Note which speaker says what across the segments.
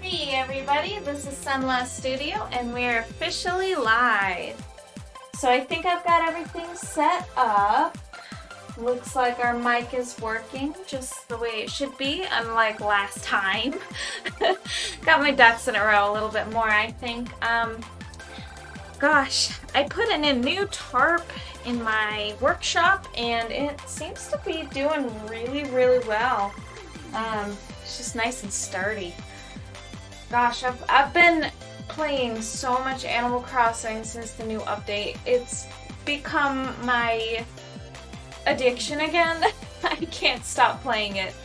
Speaker 1: Hey everybody, this is Sunless Studio and we're officially live. So I think I've got everything set up. Looks like our mic is working just the way it should be, unlike last time. Got my ducks in a row a little bit more, I think. Gosh, I put in a new tarp in my workshop and it seems to be doing really well. It's just nice and sturdy. Gosh, I've been playing so much Animal Crossing since the new update. It's become my addiction again. I can't stop playing it.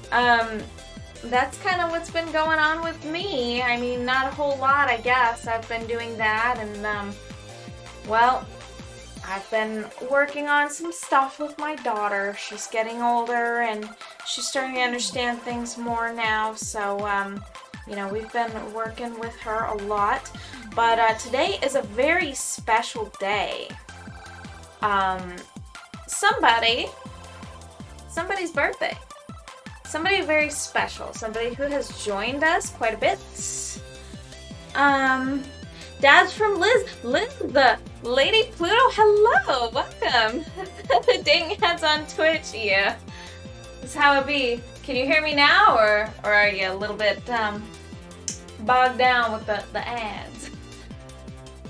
Speaker 1: That's kind of what's been going on with me. I mean, not a whole lot, I guess. I've been doing that and, well, I've been working on some stuff with my daughter. She's getting older and she's starting to understand things more now, so, you know, we've been working with her a lot. But today is a very special day. Somebody's birthday. Somebody very special. Somebody who has joined us quite a bit. Dad's from Liz. Liz, the Lady Pluto. Hello, welcome. The dang heads on Twitch. Yeah, that's how it be. Can you hear me now, or are you a little bit bogged down with the ads?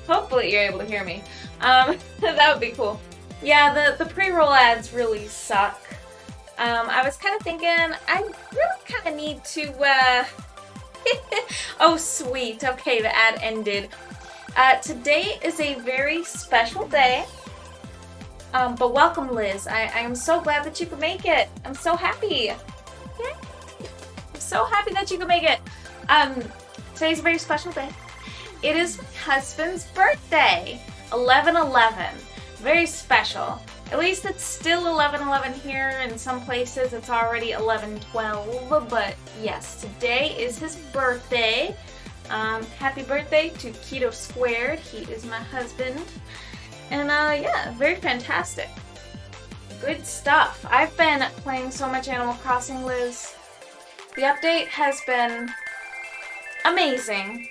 Speaker 1: Hopefully you're able to hear me. That would be cool. Yeah, the pre-roll ads really suck. I was kind of thinking I really kind of need to. Oh, sweet. Okay, the ad ended. Today is a very special day. But welcome, Liz. I am so glad that you could make it. I'm so happy. Yay. I'm so happy that you could make it. Today's a very special day. It is my husband's birthday. 11/11. Very special. At least it's still 11/11 here. In some places it's already 11/12. But yes, today is his birthday. Happy birthday to Keto Squared. He is my husband. And yeah, very fantastic. Good stuff. I've been playing so much Animal Crossing, Liz. The update has been amazing.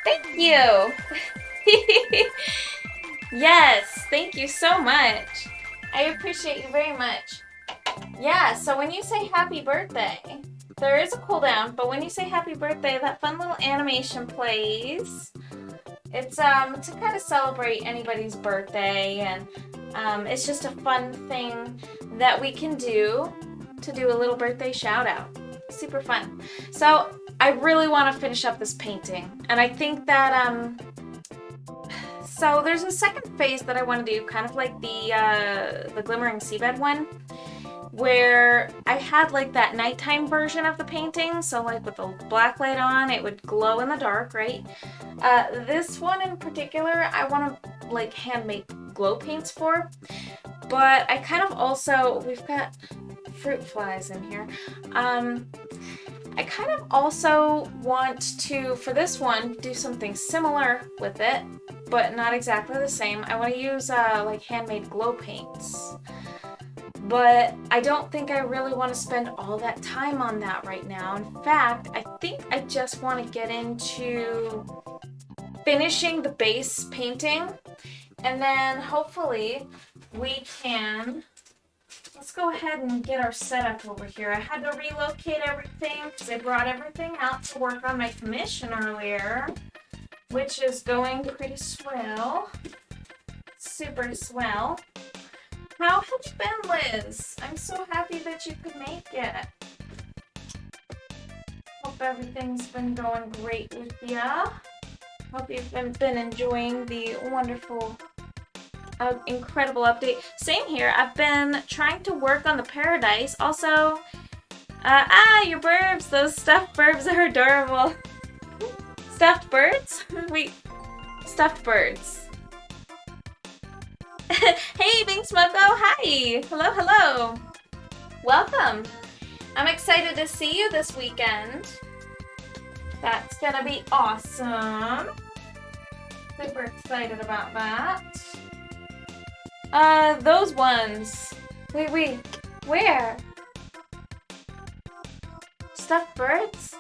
Speaker 1: Thank you. Yes, thank you so much. I appreciate you very much. Yeah, so when you say happy birthday, there is a cooldown, but when you say happy birthday, that fun little animation plays. It's to kind of celebrate anybody's birthday, and it's just a fun thing that we can do to do a little birthday shout out. Super fun. So I really want to finish up this painting, and I think that so there's a second phase that I want to do, kind of like the Glimmering Seabed one, where I had like that nighttime version of the painting, so like with the black light on, it would glow in the dark, right? This one in particular, I want to like handmade glow paints for, but I kind of also, we've got fruit flies in here. I kind of also want to, for this one, do something similar with it, but not exactly the same. I want to use like handmade glow paints. But I don't think I really want to spend all that time on that right now. In fact, I think I just want to get into finishing the base painting, and then hopefully we can, let's go ahead and get our setup over here. I had to relocate everything because I brought everything out to work on my commission earlier, which is going pretty swell. Super swell. How have you been, Liz? I'm so happy that you could make it. Hope everything's been going great with ya. Hope you've been enjoying the wonderful, incredible update. Same here. I've been trying to work on the paradise. Also, your burbs. Those stuffed burbs are adorable. Stuffed birds? Wait, stuffed birds. Hey, Bing Smoko, hi! Hello. Welcome. I'm excited to see you this weekend. That's gonna be awesome. Super excited about that. Those ones. Wait, where? Stuffed birds?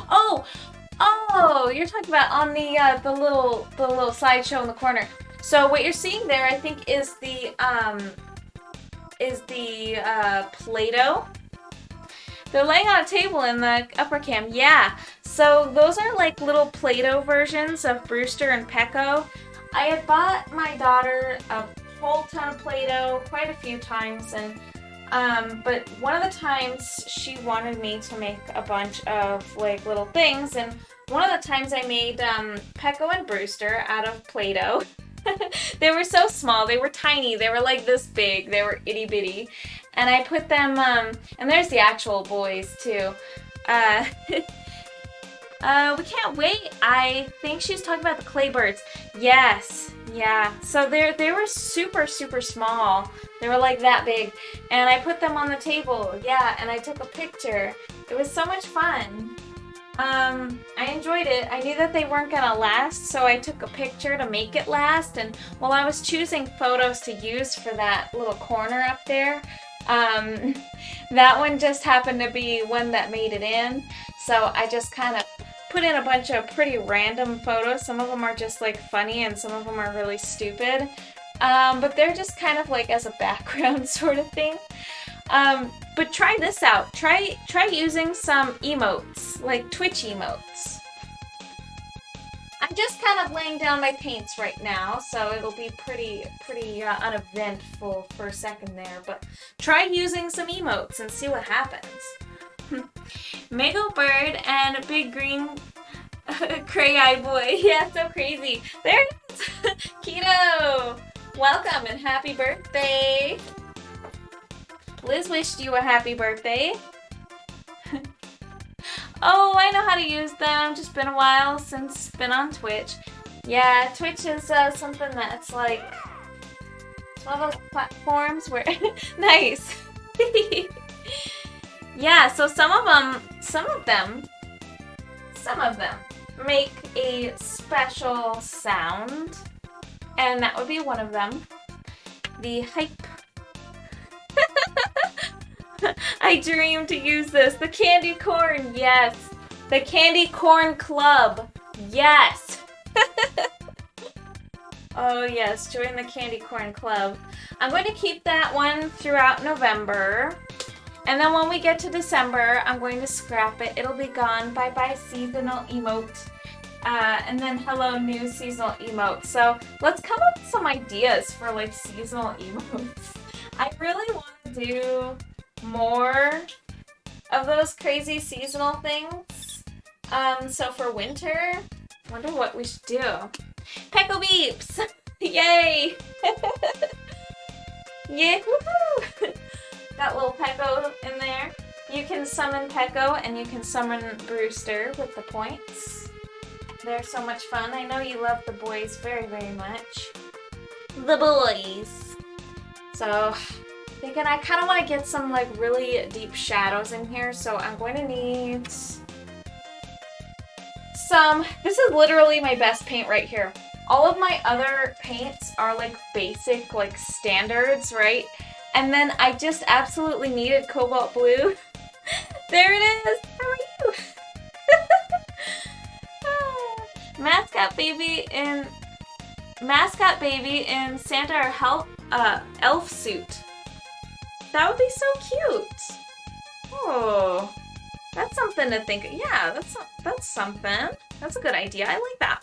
Speaker 1: Oh, oh, you're talking about on the little slideshow in the corner. So what you're seeing there, I think, is the Play-Doh. They're laying on a table in the upper cam. Yeah. So those are like little Play-Doh versions of Brewster and Pecco. I had bought my daughter a whole ton of Play-Doh quite a few times, and but one of the times she wanted me to make a bunch of like little things, and one of the times I made Pecco and Brewster out of Play-Doh. They were so small, they were tiny, they were like this big, they were itty bitty. And I put them, and there's the actual boys too. We can't wait. I think she's talking about the clay birds. Yes, yeah. So they were super, super small. They were like that big. And I put them on the table, yeah, and I took a picture. It was so much fun. I enjoyed it. I knew that they weren't gonna last, so I took a picture to make it last, and while I was choosing photos to use for that little corner up there, that one just happened to be one that made it in, so I just kind of put in a bunch of pretty random photos. Some of them are just like funny and some of them are really stupid, but they're just kind of like as a background sort of thing. But try this out. Try using some emotes, like Twitch emotes. I'm just kind of laying down my paints right now, so it'll be pretty uneventful for a second there. But try using some emotes and see what happens. Mego Bird and a big green cray eye boy. Yeah, so crazy. There it is. Keto, welcome and happy birthday. Liz wished you a happy birthday. Oh, I know how to use them. Just been a while since been on Twitch. Yeah, Twitch is something that's like, it's one of those platforms where, nice. Yeah, so some of them make a special sound, and that would be one of them. The hype. I dream to use this. The candy corn, yes. The candy corn club, yes. Oh yes, join the candy corn club. I'm going to keep that one throughout November. And then when we get to December, I'm going to scrap it. It'll be gone. Bye-bye seasonal emote. And then hello new seasonal emote. So let's come up with some ideas for like seasonal emotes. I really want to do more of those crazy seasonal things. So for winter, I wonder what we should do. Pecco beeps! Yay! Yeah, woohoo! Got little Pecco in there. You can summon Pecco and you can summon Brewster with the points. They're so much fun. I know you love the boys very, very much. The boys! So, thinking I kind of want to get some like really deep shadows in here, so I'm going to need some, this is literally my best paint right here. All of my other paints are like basic, like standards, right? And then I just absolutely needed cobalt blue. There it is! How are you? Mascot baby in Santa or elf suit. That would be so cute. Oh, that's something to think of. Yeah, that's something. That's a good idea. I like that.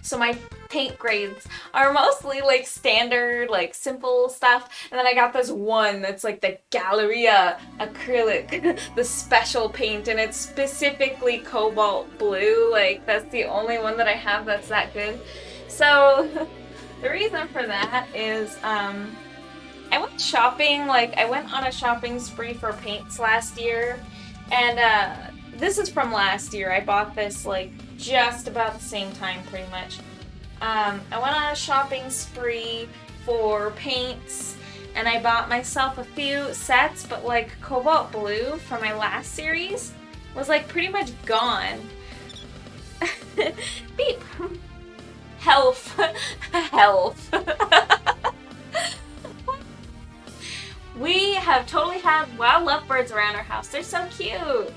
Speaker 1: So my paint grades are mostly like standard, like simple stuff. And then I got this one that's like the Galleria Acrylic, the special paint, and it's specifically cobalt blue. Like that's the only one that I have that's that good. So the reason for that is I went shopping, like I went on a shopping spree for paints last year, and this is from last year. I bought this like just about the same time pretty much. I went on a shopping spree for paints and I bought myself a few sets, but like cobalt blue from my last series was like pretty much gone. Beep. Health. Health. We have totally had wild lovebirds around our house. They're so cute.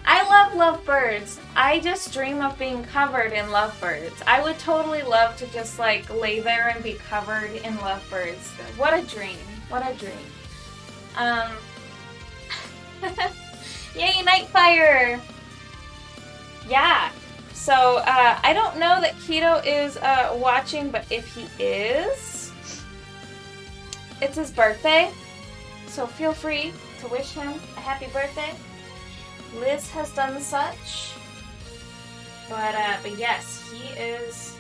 Speaker 1: I love birds. I just dream of being covered in lovebirds. I would totally love to just like lay there and be covered in lovebirds. What a dream. What a dream. Yay, Nightfire! Yeah. So, I don't know that Keto is watching, but if he is, it's his birthday. So feel free to wish him a happy birthday. Liz has done such. But yes, he is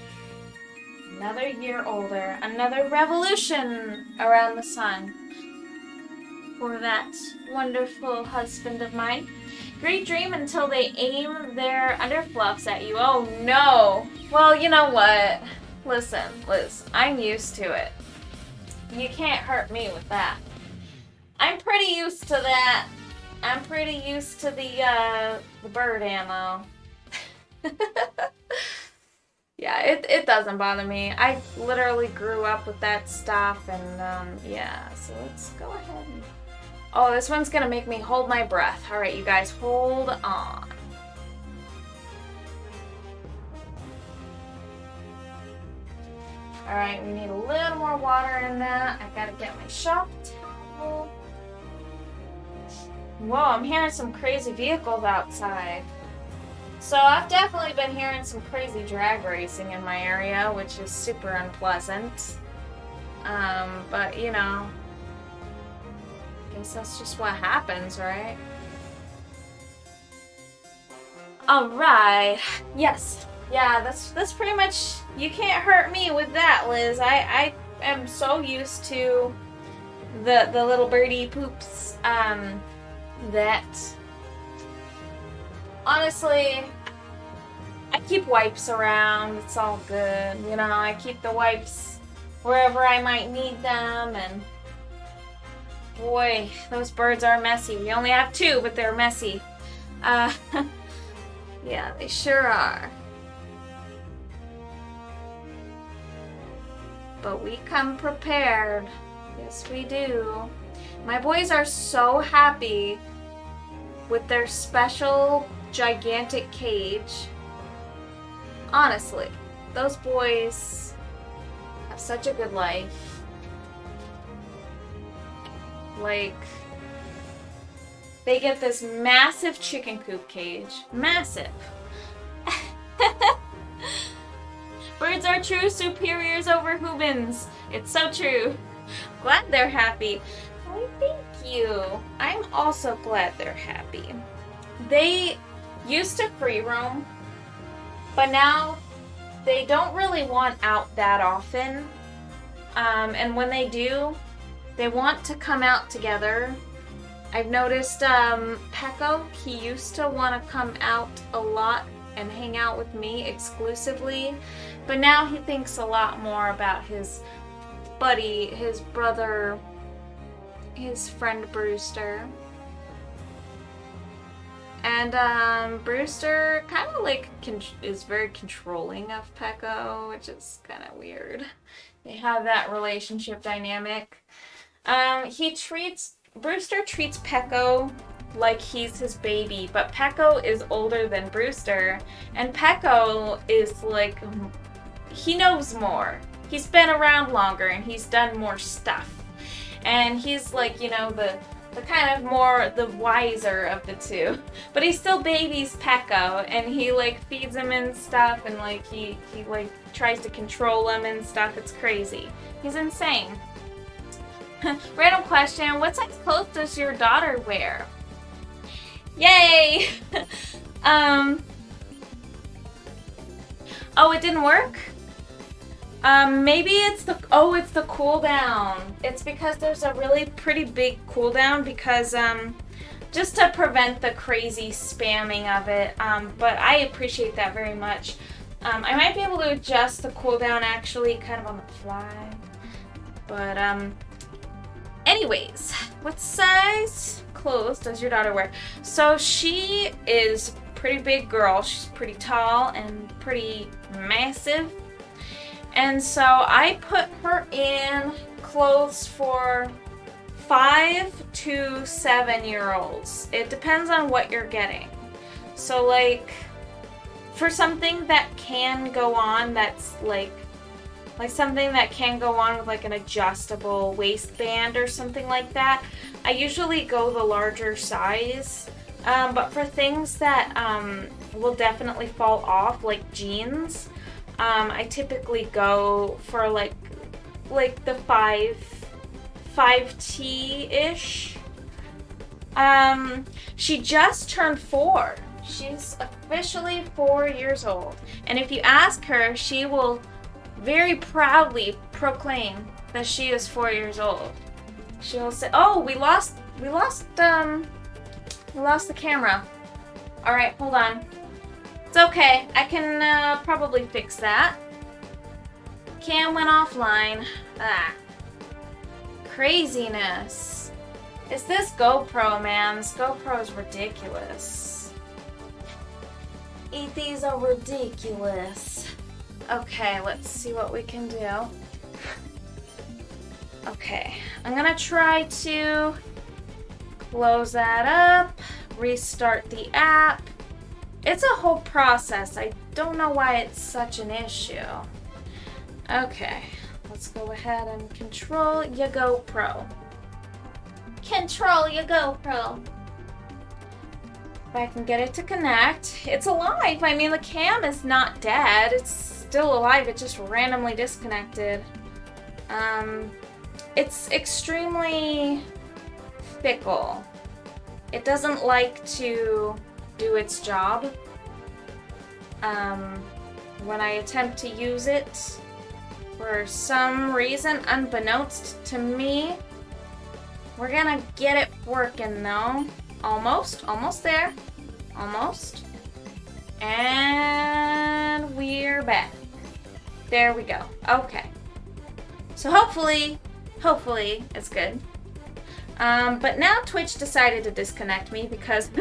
Speaker 1: another year older. Another revolution around the sun for that wonderful husband of mine. Great dream until they aim their underfluffs at you. Oh no! Well, you know what? Listen, Liz, I'm used to it. You can't hurt me with that. I'm pretty used to that. I'm pretty used to the bird ammo. Yeah, it doesn't bother me. I literally grew up with that stuff, and yeah, so let's go ahead and... Oh, this one's gonna make me hold my breath. Alright, you guys, hold on. Alright, we need a little more water in that. I gotta get my shop towel. Whoa, I'm hearing some crazy vehicles outside. So I've definitely been hearing some crazy drag racing in my area, which is super unpleasant. But you know, I guess that's just what happens, right? Alright. Yes. Yeah, that's pretty much, you can't hurt me with that, Liz. I am so used to the little birdie poops, that honestly, I keep wipes around. It's all good. You know, I keep the wipes wherever I might need them, and boy, those birds are messy. We only have 2, but they're messy. Yeah, they sure are. But we come prepared. Yes, we do. My boys are so happy with their special gigantic cage. Honestly, those boys have such a good life. Like, they get this massive chicken coop cage. Massive. Birds are true superiors over humans. It's so true. Glad they're happy. Why, thank you. I'm also glad they're happy. They used to free roam, but now they don't really want out that often. And when they do, they want to come out together. I've noticed Pecco, he used to want to come out a lot and hang out with me exclusively, but now he thinks a lot more about his buddy, his brother, his friend Brewster. And Brewster kind of like is very controlling of Pecco, which is kind of weird. They have that relationship dynamic. Brewster treats Pecco like he's his baby, but Pecco is older than Brewster, and Pecco is like, he knows more. He's been around longer and he's done more stuff. And he's like, you know, the kind of more, the wiser of the two. But he still babies Pecco, and he like feeds him and stuff, and like he like tries to control him and stuff. It's crazy. He's insane. Random question, what size clothes does your daughter wear? Yay! Oh, it didn't work? Maybe it's the cooldown. It's because there's a really pretty big cooldown, because just to prevent the crazy spamming of it. But I appreciate that very much. I might be able to adjust the cooldown actually kind of on the fly. But anyways, what size clothes does your daughter wear? So she is a pretty big girl. She's pretty tall and pretty massive. And so I put her in clothes for 5 to 7-year-olds. It depends on what you're getting. So like for something that can go on, that's like something that can go on with like an adjustable waistband or something like that, I usually go the larger size. But for things that will definitely fall off, like jeans, I typically go for like the 5T-ish. She just turned 4. She's officially 4 years old. And if you ask her, she will very proudly proclaim that she is 4 years old. She'll say, "Oh, we lost the camera. All right, hold on. It's okay. I can probably fix that. Cam went offline. Ah, craziness. It's this GoPro, man. This GoPro is ridiculous. These are ridiculous." Okay, let's see what we can do. Okay, I'm gonna try to close that up, restart the app. It's a whole process. I don't know why it's such an issue. Okay, let's go ahead and control your GoPro. Control your GoPro. If I can get it to connect. It's alive. I mean, the cam is not dead. It's still alive. It just randomly disconnected. It's extremely fickle. It doesn't like to do its job. When I attempt to use it, for some reason, unbeknownst to me, we're gonna get it working though. Almost there. Almost. And we're back. There we go. Okay. So hopefully it's good. But now Twitch decided to disconnect me because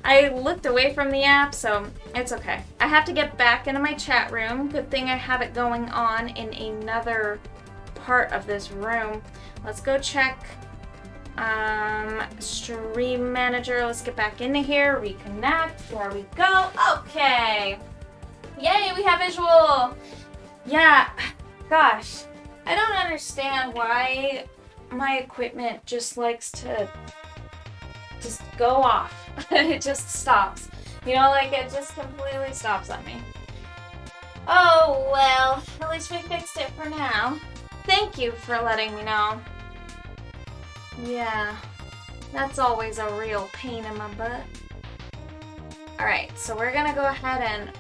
Speaker 1: I looked away from the app, so it's okay. I have to get back into my chat room. Good thing I have it going on in another part of this room. Let's go check stream manager. Let's get back into here, reconnect. There we go. Okay. Yay, we have visual. Yeah, gosh, I don't understand why my equipment just likes to just go off. It just stops. You know, like it just completely stops on me. Oh, well, at least we fixed it for now. Thank you for letting me know. Yeah, that's always a real pain in my butt. Alright, so we're gonna go ahead and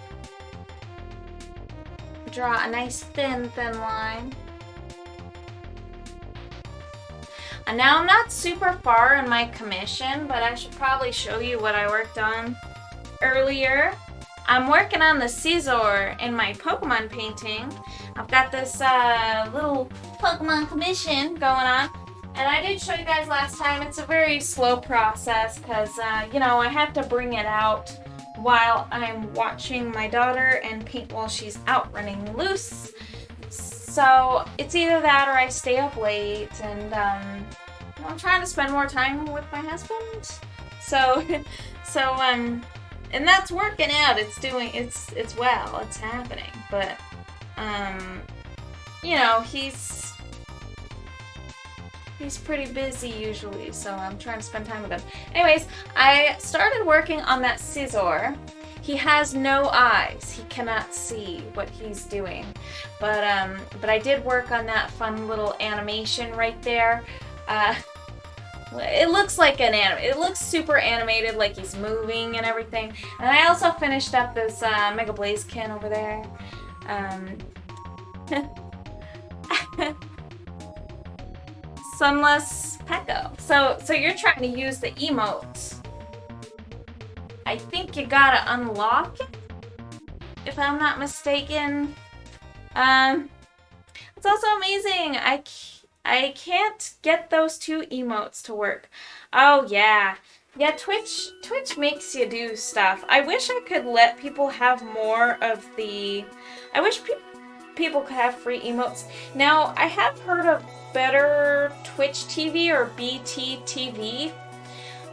Speaker 1: draw a nice thin line. And now I'm not super far in my commission, but I should probably show you what I worked on earlier. I'm working on the scissor in my Pokemon painting. I've got this little Pokemon commission going on. And I did show you guys last time, it's a very slow process because, you know, I have to bring it out while I'm watching my daughter and paint while she's out running loose. So it's either that or I stay up late and I'm trying to spend more time with my husband. So, and that's working out. It's well, it's happening. But, you know, he's pretty busy usually, so I'm trying to spend time with him. Anyways, I started working on that scissor. He has no eyes. He cannot see what he's doing. But I did work on that fun little animation right there. It looks like it looks super animated, like he's moving and everything. And I also finished up this Mega Blaziken over there. Sunless Pecco. So you're trying to use the emote. I think you gotta unlock it, if I'm not mistaken. It's also amazing. I can't get those two emotes to work. Oh yeah. Yeah, Twitch makes you do stuff. I wish I could let people have more of the... I wish people could have free emotes. Now, I have heard of Better Twitch TV or BTTV.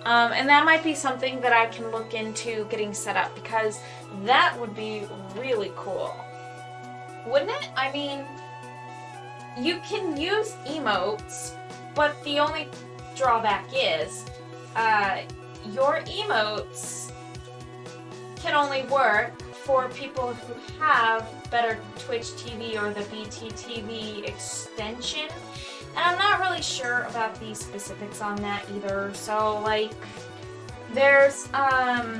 Speaker 1: And that might be something that I can look into getting set up, because that would be really cool. Wouldn't it? I mean, you can use emotes, but the only drawback is your emotes can only work for people who have better Twitch TV or the BTTV extension. And I'm not really sure about the specifics on that either. So, like, there's, I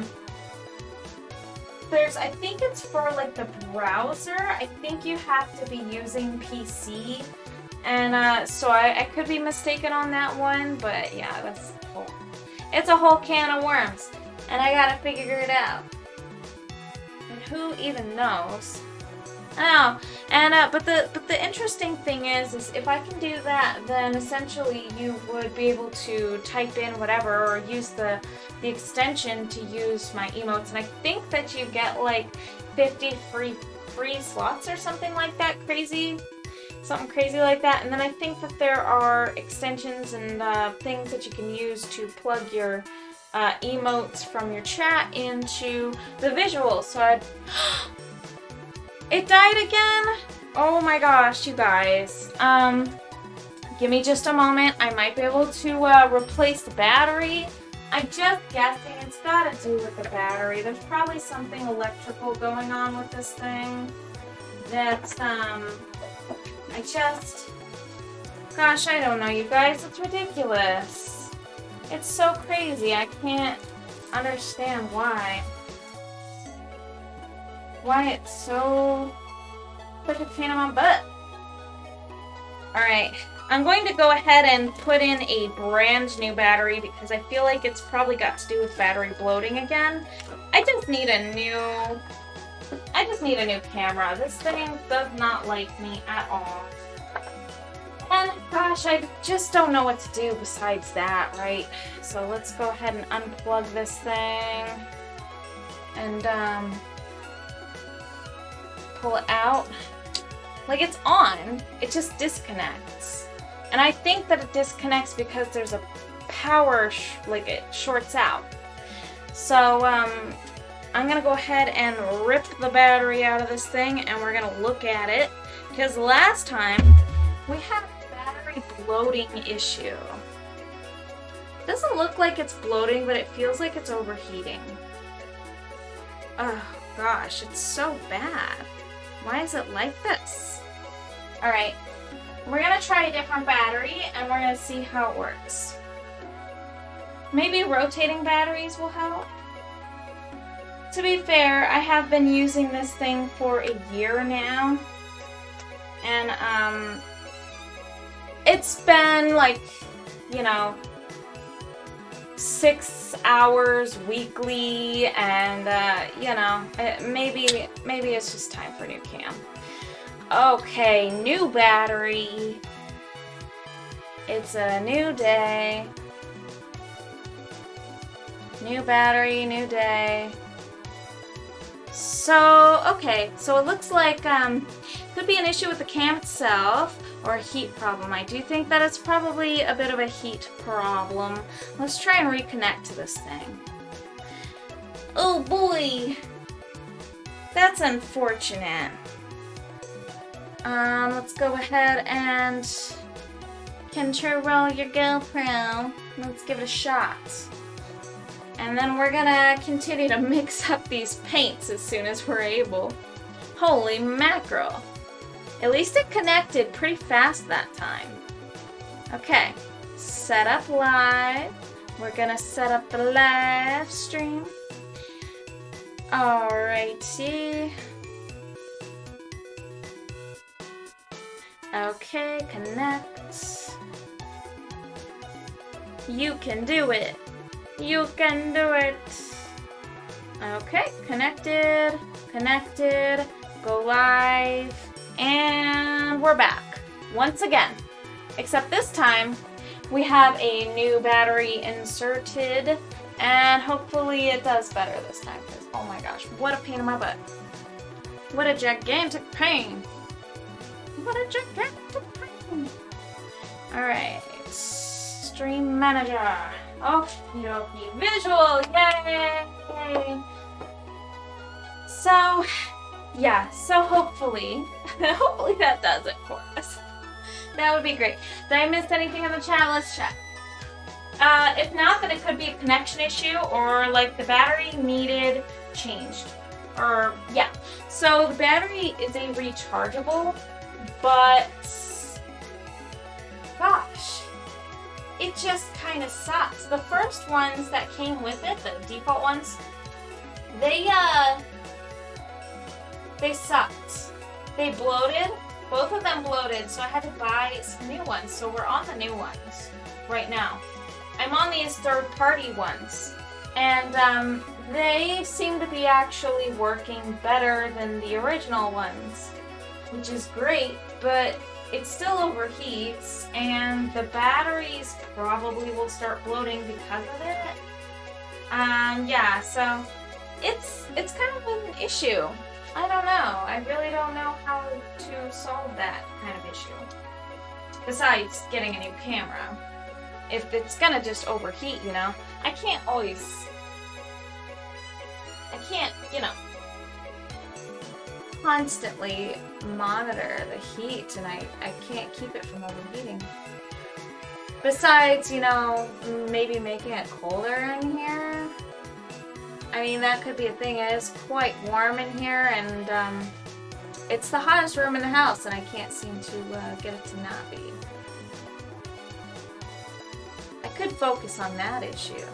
Speaker 1: think it's for, like, the browser. I think you have to be using PC. And, so I could be mistaken on that one. But, yeah, it's a whole can of worms. And I gotta figure it out. And who even knows? I know. And but the interesting thing is if I can do that, then essentially you would be able to type in whatever or use the extension to use my emotes. And I think that you get like 50 free slots or something like that. Something crazy like that. And then I think that there are extensions and things that you can use to plug your emotes from your chat into the visuals. So it died again? Oh my gosh, you guys. Give me just a moment. I might be able to replace the battery. I'm just guessing it's got to do with the battery. There's probably something electrical going on with this thing that, gosh, I don't know, you guys. It's ridiculous. It's so crazy. I can't understand why. Why it's so such a pain in my butt. Alright, I'm going to go ahead and put in a brand new battery because I feel like it's probably got to do with battery bloating again. I just need a new camera. This thing does not like me at all. And gosh, I just don't know what to do besides that, right? So let's go ahead and unplug this thing and pull it out. Like, it's on, it just disconnects. And I think that it disconnects because there's a power, like it shorts out. So I'm gonna go ahead and rip the battery out of this thing and we're gonna look at it. Because last time we had a battery bloating issue. It doesn't look like it's bloating, but it feels like it's overheating. Oh gosh, it's so bad. Why is it like this? Alright, we're gonna try a different battery and we're gonna see how it works. Maybe rotating batteries will help. To be fair, I have been using this thing for a year now. And it's been like, you know, 6 hours weekly, and you know, maybe it's just time for a new cam. Okay, new battery. It's a new day. New battery, new day. So, okay, so it looks like could be an issue with the cam itself or a heat problem. I do think that it's probably a bit of a heat problem. Let's try and reconnect to this thing. Oh boy, that's unfortunate. Let's go ahead and control your GoPro. Let's give it a shot. And then we're gonna continue to mix up these paints as soon as we're able. Holy mackerel. At least it connected pretty fast that time. Okay, set up live. We're gonna set up the live stream. Alrighty. Okay, connect. You can do it. You can do it. Okay, connected, go live, and we're back once again. Except this time, we have a new battery inserted, and hopefully it does better this time, because oh my gosh, what a pain in my butt. What a gigantic pain. What a gigantic pain. Alright, Stream Manager. Okie dokie. Visual, yay! So, yeah, so hopefully that does it for us. That would be great. Did I miss anything in the chat? Let's check. If not, then it could be a connection issue or like the battery needed changed. Or, yeah. So the battery is a rechargeable, but gosh, it just kind of sucks. The first ones that came with it, the default ones, they sucked. They bloated. Both of them bloated, so I had to buy some new ones. So we're on the new ones right now. I'm on these third-party ones, and they seem to be actually working better than the original ones, which is great, but it still overheats, and the batteries probably will start bloating because of it. Yeah, so it's kind of an issue. I don't know. I really don't know how to solve that kind of issue. Besides getting a new camera. If it's gonna just overheat, you know. I can't, you know, constantly monitor the heat, and I can't keep it from overheating. Besides, you know, maybe making it colder in here. I mean, that could be a thing. It is quite warm in here, and it's the hottest room in the house, and I can't seem to get it to not be. I could focus on that issue.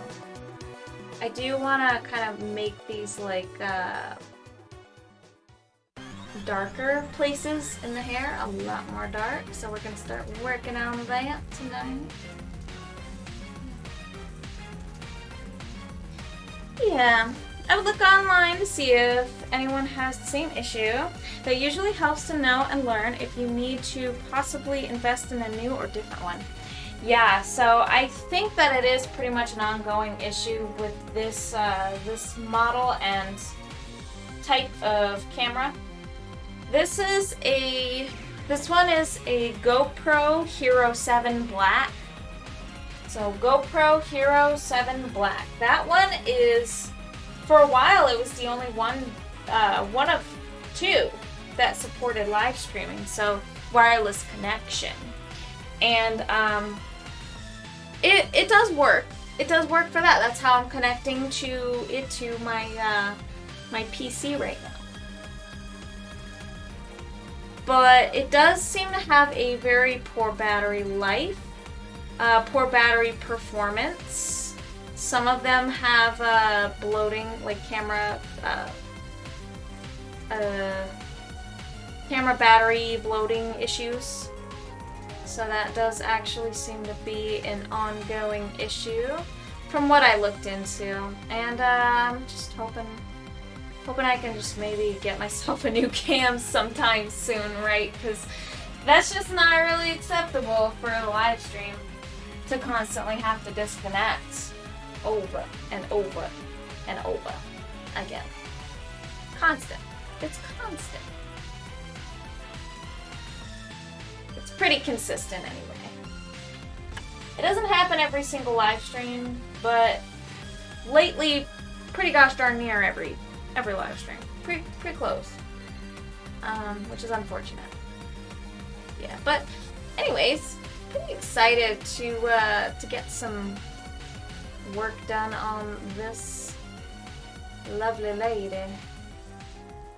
Speaker 1: I do want to kind of make these like darker places in the hair, a lot more dark, so we're going to start working on that tonight. Yeah, I would look online to see if anyone has the same issue. That usually helps to know and learn if you need to possibly invest in a new or different one. Yeah, so I think that it is pretty much an ongoing issue with this this model and type of camera. This one is a GoPro Hero 7 Black. So GoPro Hero 7 Black. That one is, for a while, it was the only one of two that supported live streaming, so wireless connection. And it does work. It does work for that. That's how I'm connecting to my my PC right now. But it does seem to have a very poor battery life. Poor battery performance. Some of them have bloating, like camera battery bloating issues. So that does actually seem to be an ongoing issue from what I looked into. And I'm just hoping I can just maybe get myself a new cam sometime soon, right? Because that's just not really acceptable for a live stream. To constantly have to disconnect over and over and over again. Constant. It's constant. It's pretty consistent anyway. It doesn't happen every single live stream, but lately, pretty gosh darn near every live stream. Pretty close. Which is unfortunate. Yeah, but anyways, pretty excited to get some work done on this lovely lady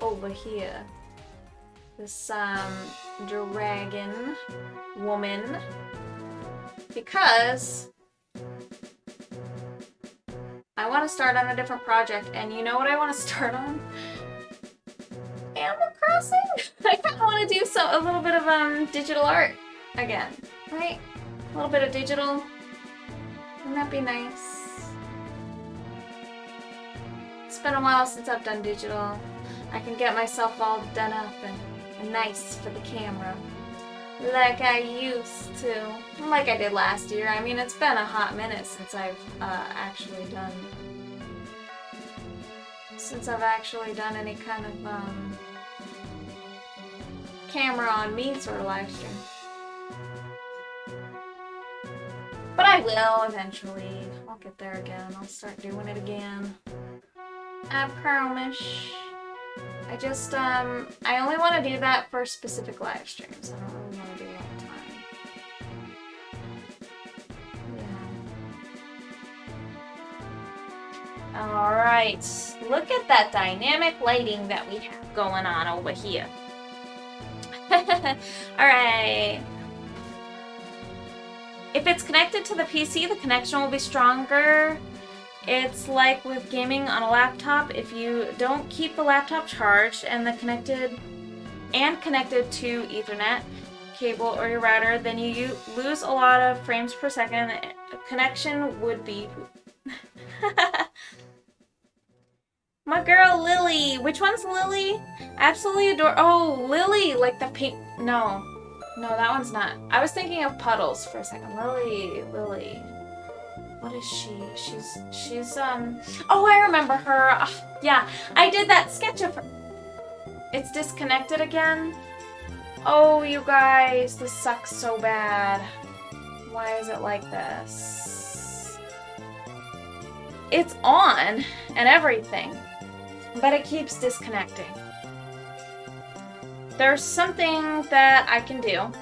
Speaker 1: over here. This dragon woman, because I want to start on a different project, and you know what I want to start on? Animal Crossing. I kind of want to do a little bit of digital art again. Right? A little bit of digital. Wouldn't that be nice? It's been a while since I've done digital. I can get myself all done up and nice for the camera. Like I used to. Like I did last year. I mean, it's been a hot minute since I've actually done any kind of camera on me sort of live stream. But I will eventually. I'll get there again. I'll start doing it again. I promise. I just, I only want to do that for specific live streams. I don't really want to do it all the time. Yeah. Alright. Look at that dynamic lighting that we have going on over here. Alright. If it's connected to the PC, the connection will be stronger. It's like with gaming on a laptop. If you don't keep the laptop charged and connected to Ethernet cable or your router, then you lose a lot of frames per second. The connection would be... My girl Lily. Which one's Lily? Absolutely adore. Oh, Lily, like the pink. No, that one's not. I was thinking of Puddles for a second. Lily. What is she? She's oh, I remember her. Yeah, I did that sketch of her. It's disconnected again. Oh, you guys, this sucks so bad. Why is it like this? It's on and everything, but it keeps disconnecting. There's something that I can do.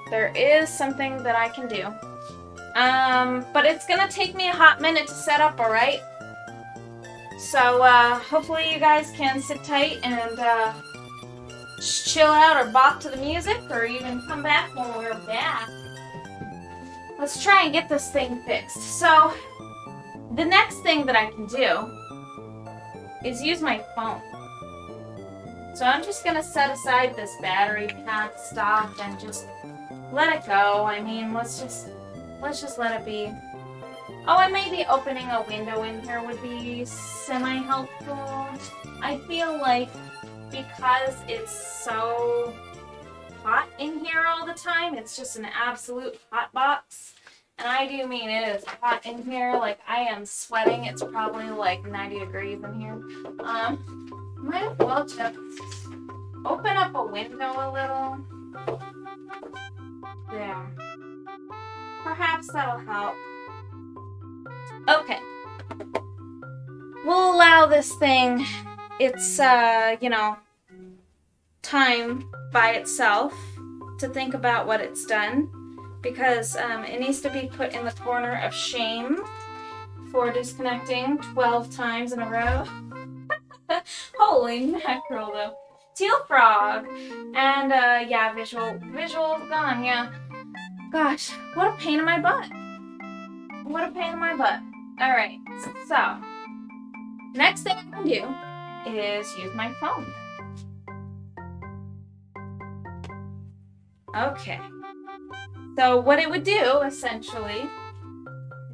Speaker 1: There is something that I can do. But it's gonna take me a hot minute to set up, alright? So, hopefully you guys can sit tight and, just chill out or bop to the music, or even come back when we're back. Let's try and get this thing fixed. So, the next thing that I can do is use my phone. So I'm just gonna set aside this battery pack stuff and just let it go. I mean, let's just let it be. Oh, and maybe opening a window in here would be semi-helpful. I feel like because it's so hot in here all the time, it's just an absolute hot box. And I do mean it is hot in here. Like, I am sweating. It's probably like 90 degrees in here. Might as well just open up a window a little. There. Perhaps that'll help. Okay. We'll allow this thing its, time by itself to think about what it's done. Because it needs to be put in the corner of shame for disconnecting 12 times in a row. Holy mackerel, though. Teal frog. And, yeah, visual gone, yeah. Gosh, what a pain in my butt. What a pain in my butt. Alright, so, next thing I can do is use my phone. Okay. So what it would do, essentially,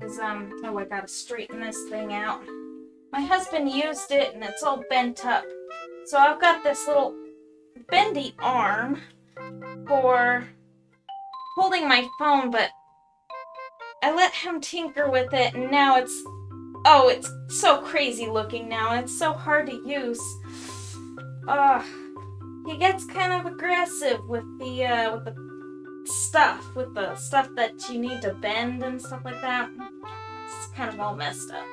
Speaker 1: is, oh, I gotta straighten this thing out. My husband used it, and it's all bent up. So I've got this little bendy arm for holding my phone, but I let him tinker with it, and now it's so crazy looking now, and it's so hard to use. He gets kind of aggressive with the stuff that you need to bend and stuff like that. It's kind of all messed up.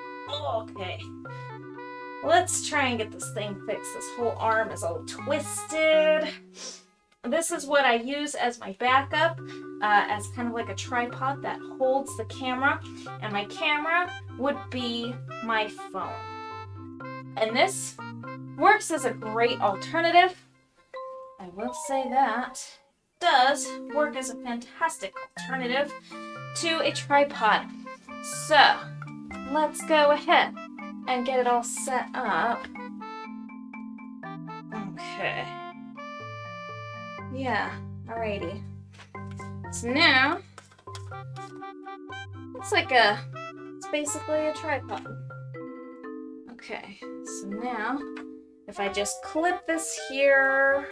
Speaker 1: Okay. Let's try and get this thing fixed. This whole arm is all twisted. This is what I use as my backup, as kind of like a tripod that holds the camera. And my camera would be my phone. And this works as a great alternative. I will say that. Does work as a fantastic alternative to a tripod. So, let's go ahead and get it all set up. Okay. Yeah, alrighty. So now, it's basically a tripod. Okay, so now, if I just clip this here,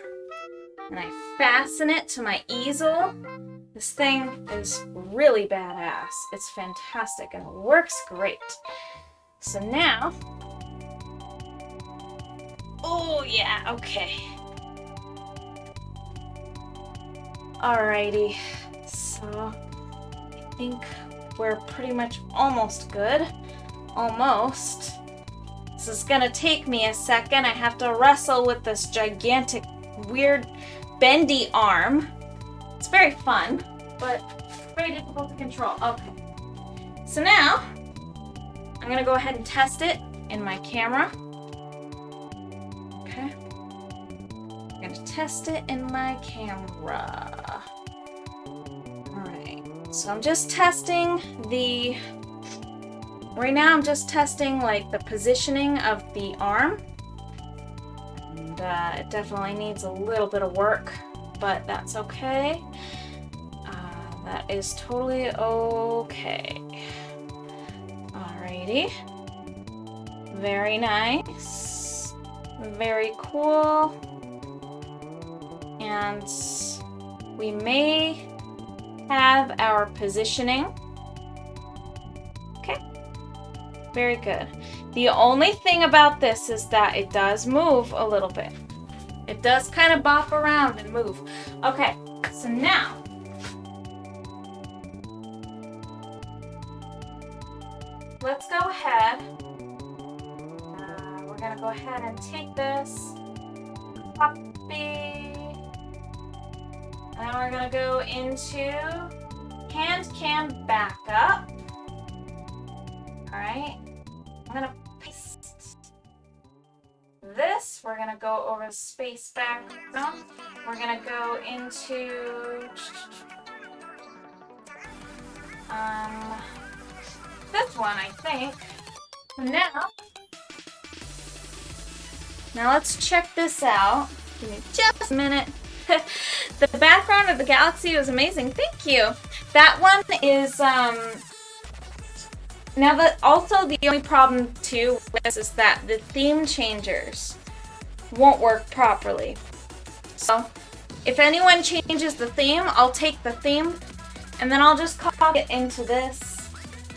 Speaker 1: and I fasten it to my easel, this thing is really badass. It's fantastic and it works great. So now, oh yeah, okay. Alrighty, so think we're pretty much almost good. Almost. This is gonna take me a second. I have to wrestle with this gigantic, weird, bendy arm. It's very fun, but very difficult to control. Okay. So now, I'm gonna go ahead and test it in my camera. Okay. I'm gonna test it in my camera. Alright. So I'm just testing the... Right now I'm just testing like the positioning of the arm. And it definitely needs a little bit of work, but that's okay. That is totally okay. Alrighty. Very nice. Very cool. And we may have our positioning. Okay. Very good. The only thing about this is that it does move a little bit. It does kind of bop around and move. Okay, so now let's go ahead. We're gonna go ahead and take this copy, and we're gonna go into hand cam backup. All right, I'm gonna paste this. We're gonna go over the space background. We're gonna go into this one, I think. Now let's check this out. Give me just a minute. The background of the galaxy was amazing. Thank you. That one is now that also the only problem too with this is that the theme changers won't work properly. So if anyone changes the theme, I'll take the theme and then I'll just copy it into this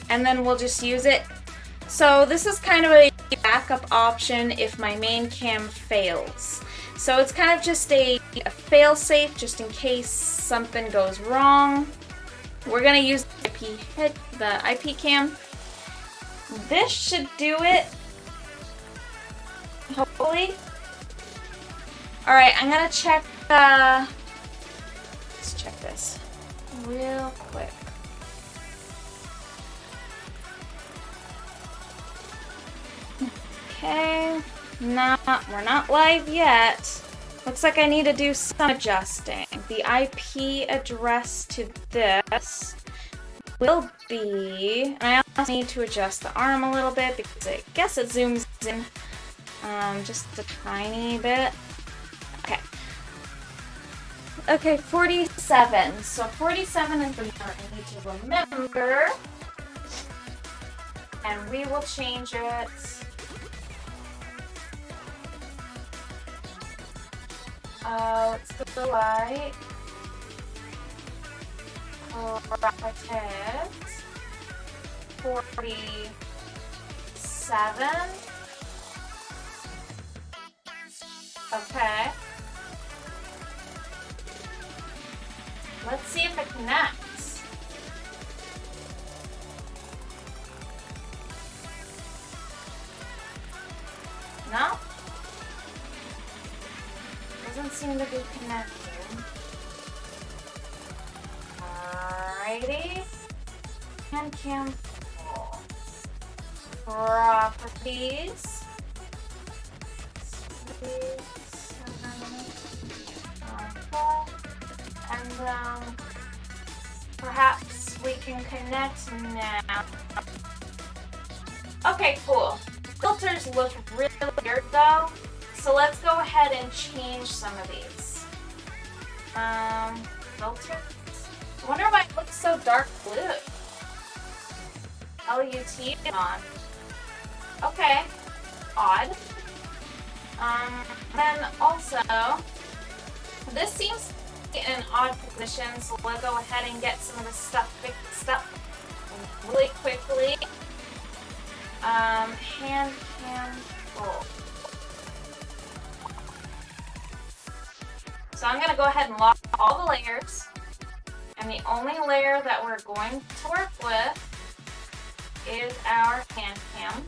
Speaker 1: and then we'll just use it. So this is kind of a backup option if my main cam fails. So it's kind of just a fail-safe just in case something goes wrong. We're gonna use the IP cam. This should do it, hopefully. All right, I'm gonna check. Let's check this real quick. Okay, we're not live yet. Looks like I need to do some adjusting. The IP address to this will be, and I also need to adjust the arm a little bit because I guess it zooms in just a tiny bit. Okay. Okay, 47. So 47 is the number I need to remember. And we will change it. Let's go like bracket 47. Okay. Let's see if it connects. No? Doesn't seem to be connecting. Alrighty. Hand cam properties. And perhaps we can connect now. Okay, cool. Filters look really weird though. So let's go ahead and change some of these. Filters. I wonder why it looks so dark blue. LUT on. Okay. Odd. Then also, this seems to be in an odd position, so we'll go ahead and get some of this stuff fixed up really quickly. Hand cam roll. So I'm gonna go ahead and lock all the layers, And the only layer that we're going to work with is our hand cam.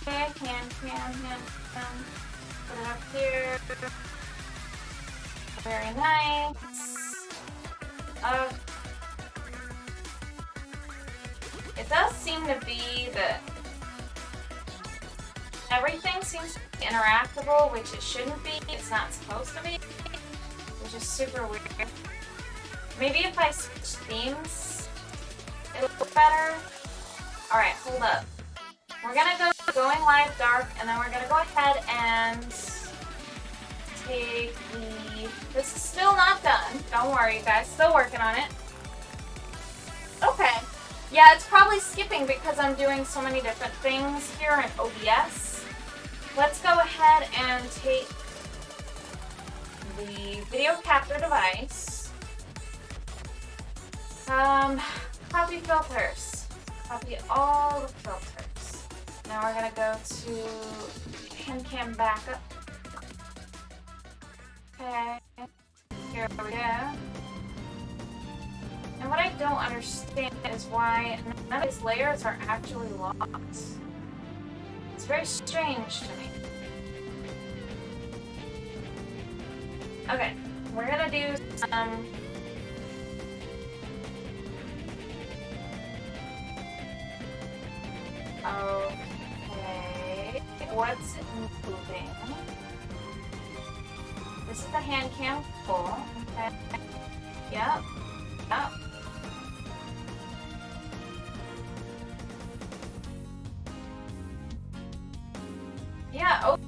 Speaker 1: Okay, hand cam. Put it up here. Very nice. It does seem to be that everything seems to be interactable, which it shouldn't be. It's not supposed to be, which is super weird. Maybe if I switch themes, it'll look better. Alright, hold up. We're gonna go going live dark, and then we're gonna go ahead and take the... This is still not done. Don't worry, you guys. Still working on it. Okay. Yeah, it's probably skipping because I'm doing so many different things here in OBS. Let's go ahead and take the video capture device. Copy filters. Copy all the filters. Now we're gonna go to hand cam backup. Okay. Here we go. And what I don't understand is why none of these layers are actually locked. It's very strange to me. Okay, we're gonna do some... Okay, what's moving? This is the hand cam full. Okay. Yep. Yep. Yeah, oh.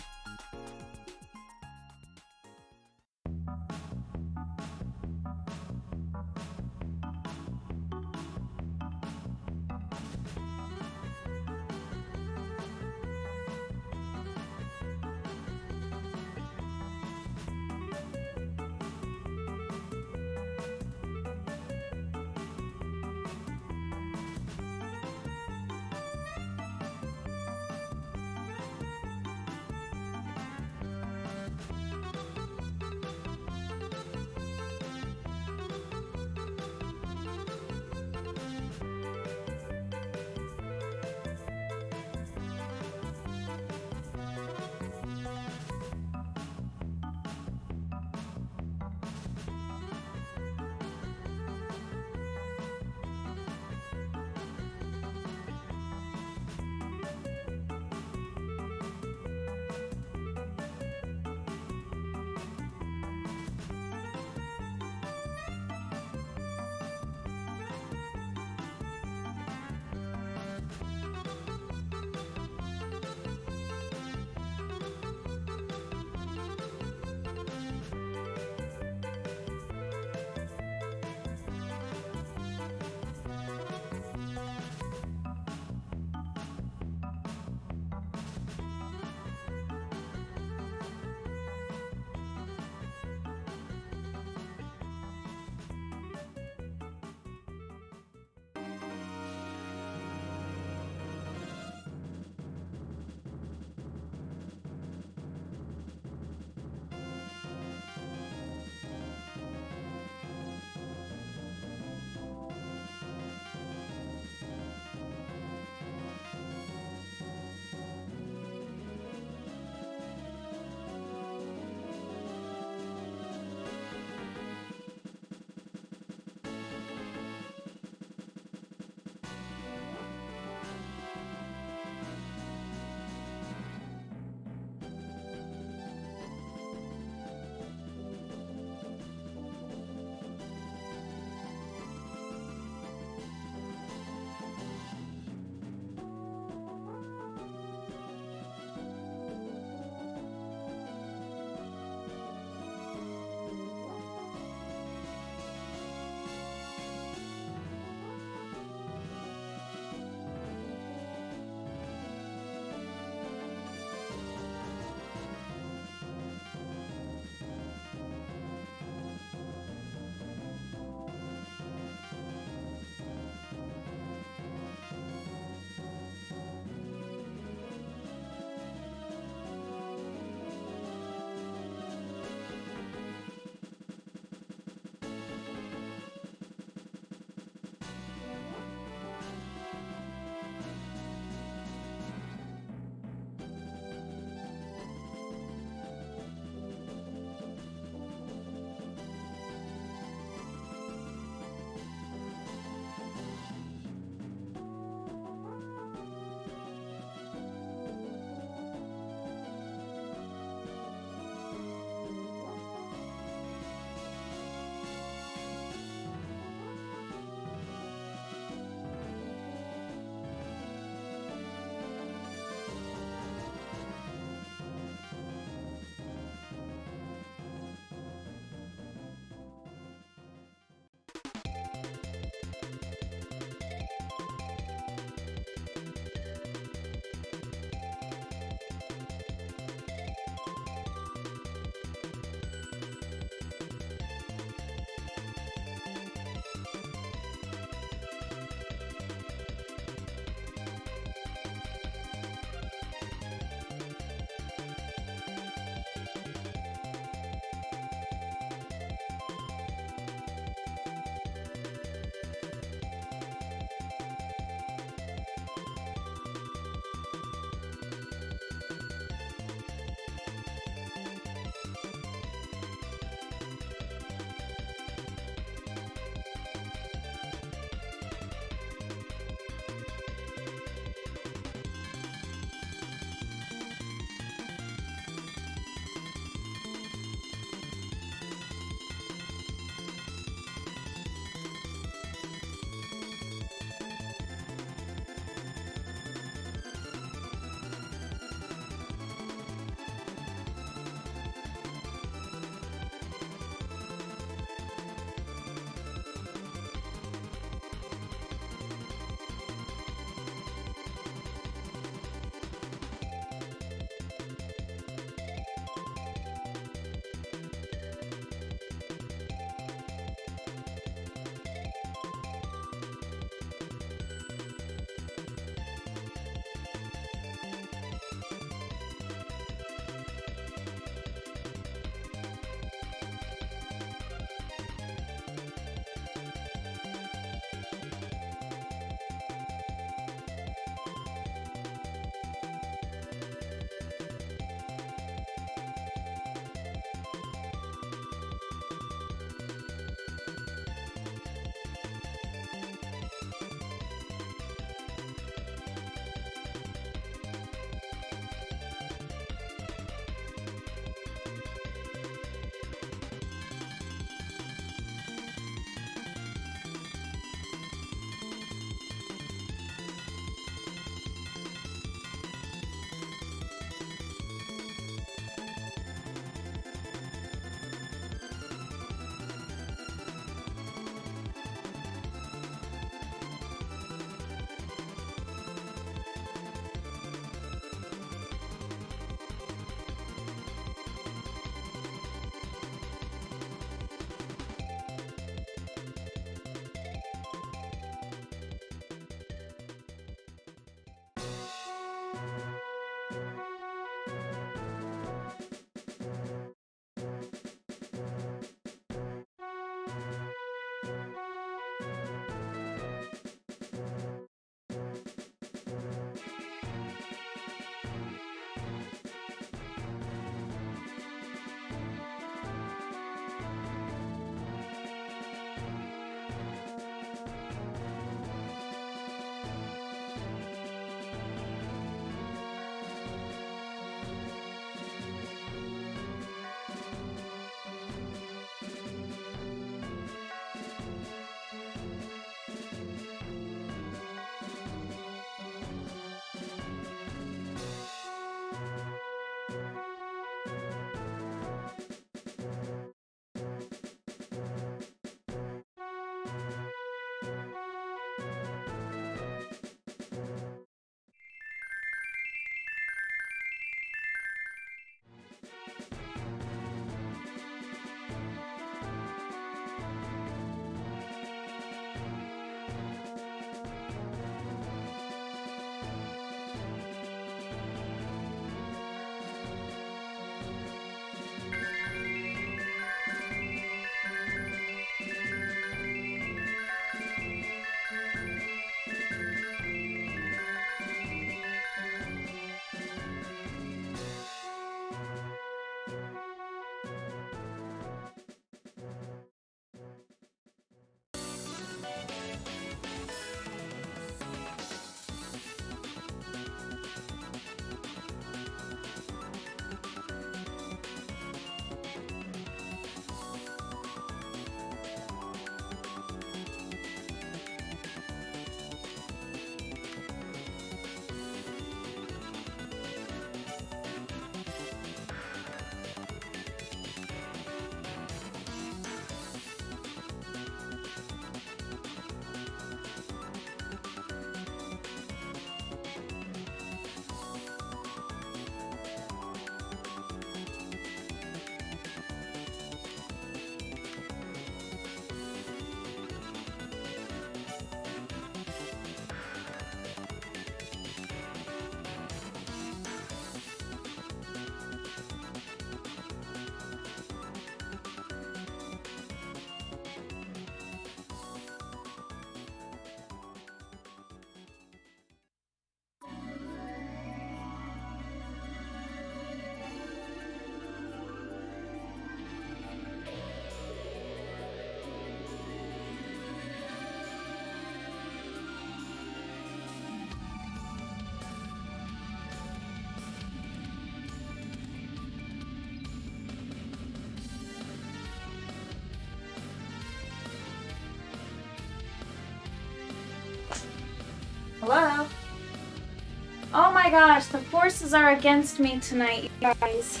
Speaker 1: my gosh, the forces are against me tonight, you guys.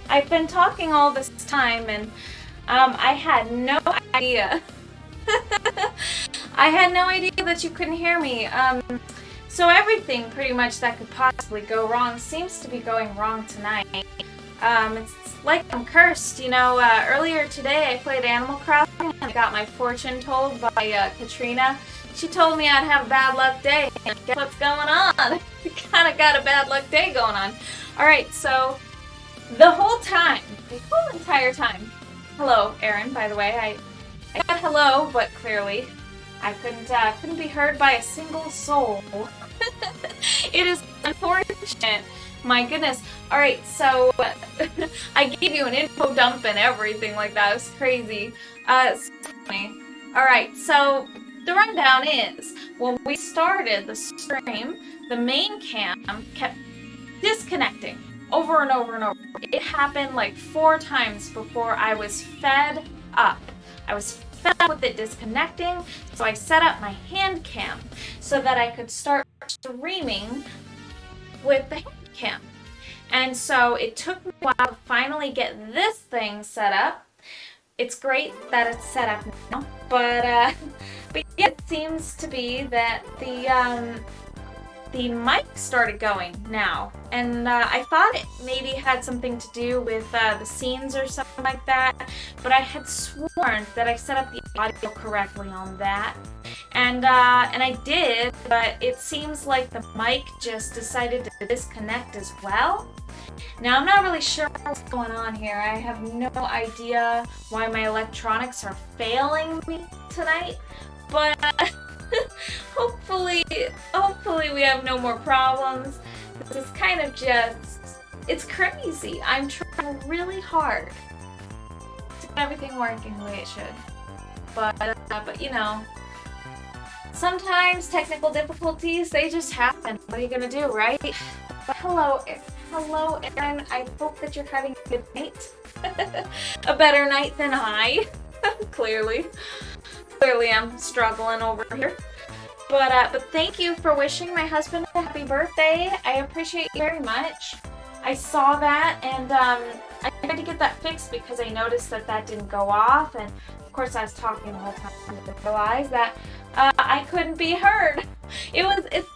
Speaker 1: I've been talking all this time and I had no idea. I had no idea that you couldn't hear me. So everything pretty much that could possibly go wrong seems to be going wrong tonight. It's like I'm cursed, you know. Earlier today I played Animal Crossing and I got my fortune told by Katrina. She told me I'd have a bad luck day. And guess what's going on? I kind of got a bad luck day going on. Alright, so the whole time, the whole entire time. Hello, Aaron, by the way. I said hello, but clearly I couldn't be heard by a single soul. It is unfortunate. My goodness. Alright, so I gave you an info dump and everything like that. It was crazy. Alright, so the rundown is, when we started the stream, the main cam kept disconnecting over and over and over. It happened like 4 times before I was fed up. I was fed up with it disconnecting, so I set up my hand cam so that I could start streaming with the hand cam. And so it took me a while to finally get this thing set up. It's great that it's set up now, but yeah, it seems to be that the mic started going now, and I thought it maybe had something to do with the scenes or something like that, but I had sworn that I set up the audio correctly on that, and I did, but it seems like the mic just decided to disconnect as well. Now, I'm not really sure what's going on here. I have no idea why my electronics are failing me tonight, but hopefully we have no more problems. This is kind of just, it's crazy. I'm trying really hard to get everything working the way it should. But you know, sometimes technical difficulties, they just happen. What are you gonna do, right? But hello, Aaron. I hope that you're having a good night. A better night than I. Clearly I'm struggling over here. But thank you for wishing my husband a happy birthday. I appreciate you very much. I saw that, and I tried to get that fixed because I noticed that didn't go off, and of course I was talking the whole time and realized that I couldn't be heard. It's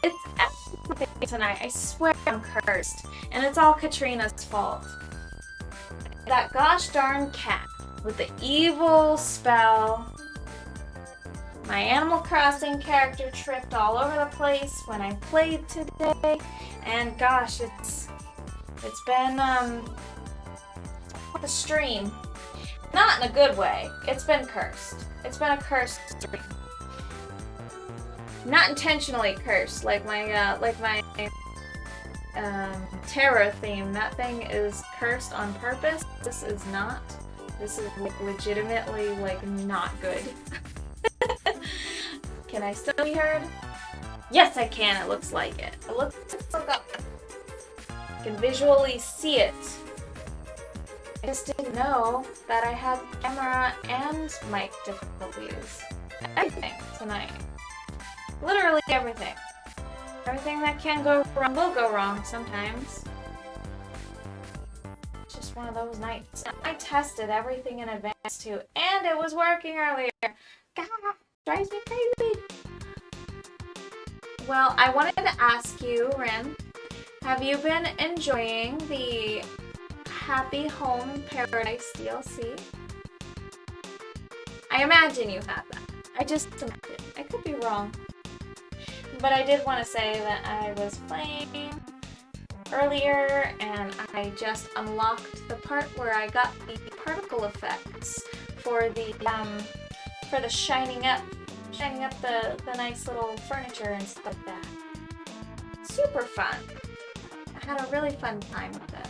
Speaker 1: everything tonight. I swear I'm cursed, and it's all Katrina's fault. That gosh darn cat with the evil spell. My Animal Crossing character tripped all over the place when I played today, and gosh, it's been a stream. Not in a good way. It's been cursed. It's been a cursed stream. Not intentionally cursed, like my terror theme. That thing is cursed on purpose. This is not. This is like legitimately like not good. Can I still be heard? Yes, I can. It looks like it. It looks like I can visually see it. I just didn't know that I had camera and mic difficulties. Everything tonight. Literally everything. Everything that can go wrong will go wrong sometimes. It's just one of those nights. I tested everything in advance too, and it was working earlier. God, drives me crazy. Well, I wanted to ask you, Rin, have you been enjoying the Happy Home Paradise DLC? I imagine you have that. I just imagine. I could be wrong. But I did want to say that I was playing earlier and I just unlocked the part where I got the particle effects for the shining up the nice little furniture and stuff like that. Super fun. I had a really fun time with it.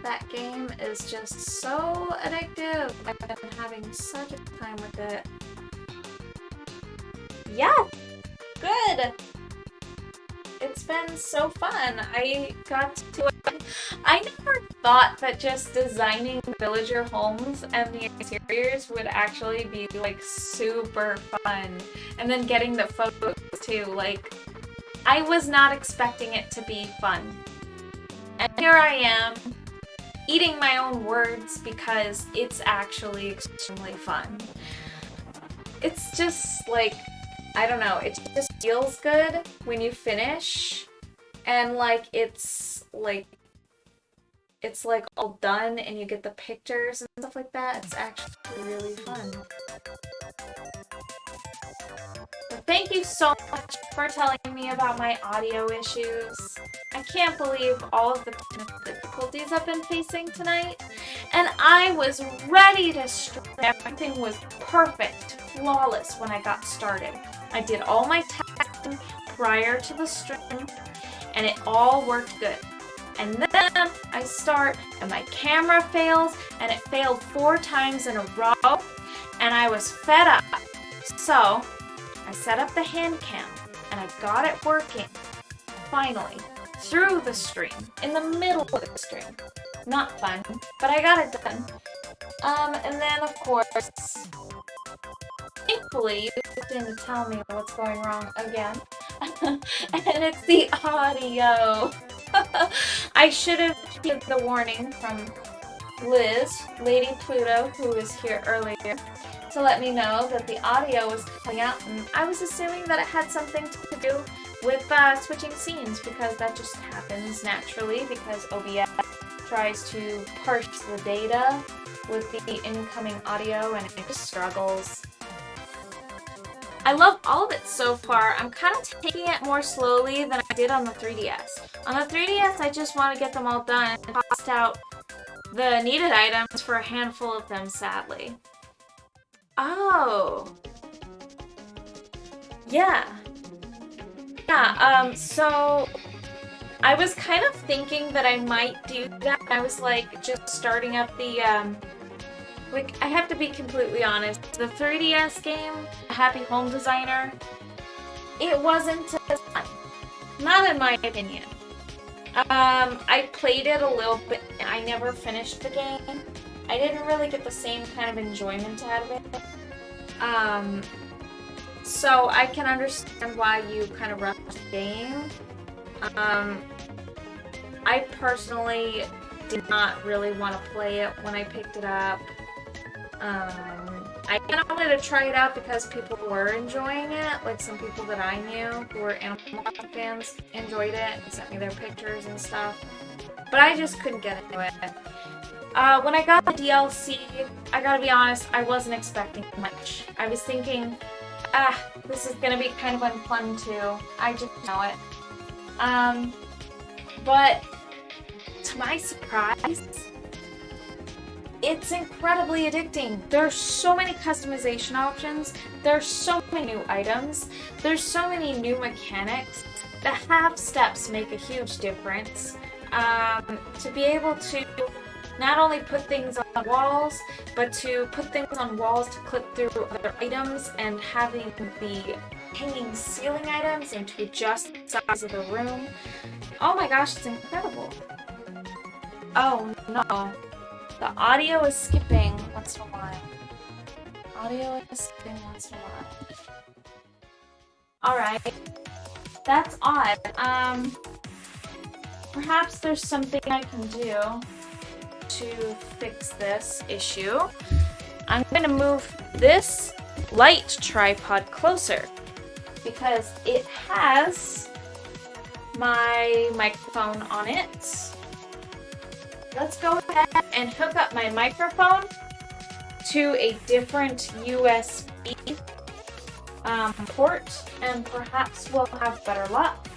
Speaker 1: That game is just so addictive. I've been having such a time with it. Yeah, good. it's been so fun. I never thought that just designing villager homes and the exteriors would actually be like super fun. And then getting the photos too. Like, I was not expecting it to be fun. And here I am, eating my own words because it's actually extremely fun. It's just like, I don't know, it just feels good when you finish and like it's like all done and you get the pictures and stuff like that. It's actually really fun. But thank you so much for telling me about my audio issues. I can't believe all of the technical difficulties I've been facing tonight. And I was ready to stream. Everything was perfect, flawless when I got started. I did all my testing prior to the stream, and it all worked good. And then I start, and my camera fails, and it failed 4 times in a row, and I was fed up. So I set up the hand cam, and I got it working, finally, through the stream, in the middle of the stream. Not fun, but I got it done. And then, of course, thankfully, you didn't tell me what's going wrong again. And it's the audio. I should have given the warning from Liz, Lady Pluto, who was here earlier, to let me know that the audio was coming out, and I was assuming that it had something to do with switching scenes, because that just happens naturally, because OBS tries to parse the data with the incoming audio, and it just struggles. I love all of it so far. I'm kind of taking it more slowly than I did on the 3DS. On the 3DS, I just want to get them all done and tossed out the needed items for a handful of them, sadly. Oh. Yeah. Yeah, so I was kind of thinking that I might do that. I was like just starting up the, like, I have to be completely honest, the 3DS game, Happy Home Designer, it wasn't as fun. Not in my opinion. I played it a little bit, I never finished the game. I didn't really get the same kind of enjoyment out of it. So I can understand why you kind of rushed the game. I personally did not really want to play it when I picked it up. I kind of wanted to try it out because people were enjoying it, like some people that I knew who were Animal Crossing fans enjoyed it and sent me their pictures and stuff, but I just couldn't get into it. When I got the DLC, I gotta be honest, I wasn't expecting much. I was thinking, this is gonna be kind of unfun too. I just know it. But to my surprise, it's incredibly addicting. There's so many customization options. There's so many new items. There's so many new mechanics. The half steps make a huge difference. To be able to not only put things on walls, but to put things on walls to clip through other items, and having the hanging ceiling items and to adjust the size of the room. Oh my gosh, it's incredible. Oh no. The audio is skipping once in a while. Audio is skipping once in a while. Alright. That's odd. Perhaps there's something I can do to fix this issue. I'm going to move this light tripod closer because it has my microphone on it. Let's go ahead and hook up my microphone to a different USB port, and perhaps we'll have better luck.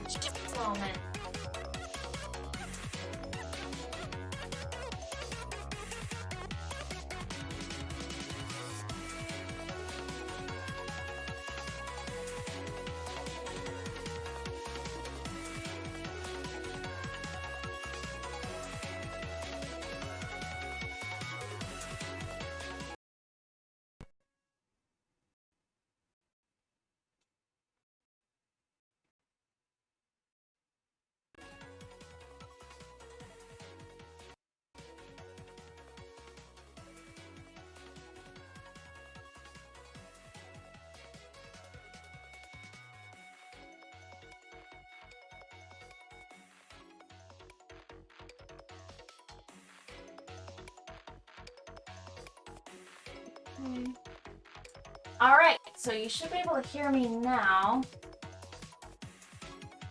Speaker 1: Just a moment. Okay. Alright, so you should be able to hear me now.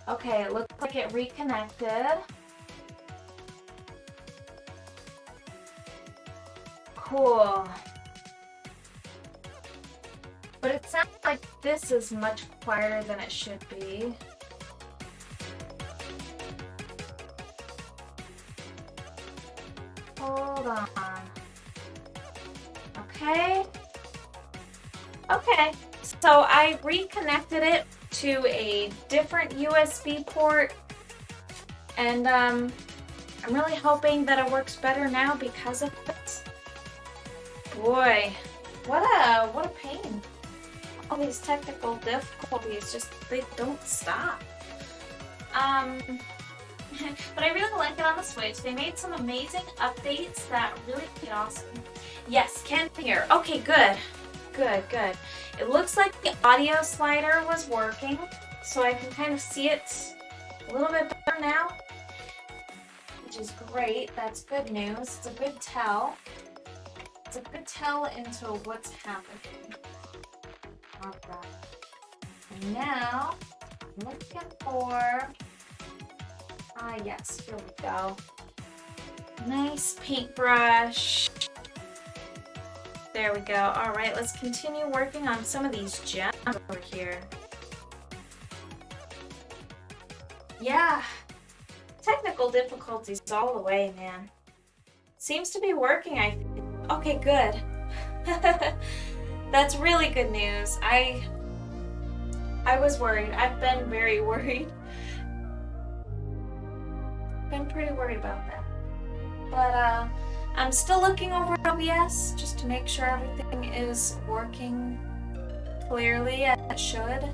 Speaker 1: Okay, it looks like it reconnected. Cool. But it sounds like this is much quieter than it should be. Hold on. Okay. Okay. So I reconnected it to a different USB port, and I'm really hoping that it works better now because of it. Boy, what a pain. All these technical difficulties they don't stop. But I really like it on the Switch. They made some amazing updates that really made it awesome. Yes, can hear. Okay, good. Good, good. It looks like the audio slider was working, so I can kind of see it a little bit better now, which is great. That's good news. It's a good tell. It's a good tell into what's happening. All right. And now, I'm looking for... yes, here we go. Nice paintbrush. There we go. All right, let's continue working on some of these gems over here. Yeah, technical difficulties all the way, man. Seems to be working, I think. Okay, good. That's really good news. I was worried. I've been very worried. Been pretty worried about that. But I'm still looking over OBS just to make sure everything is working clearly as it should.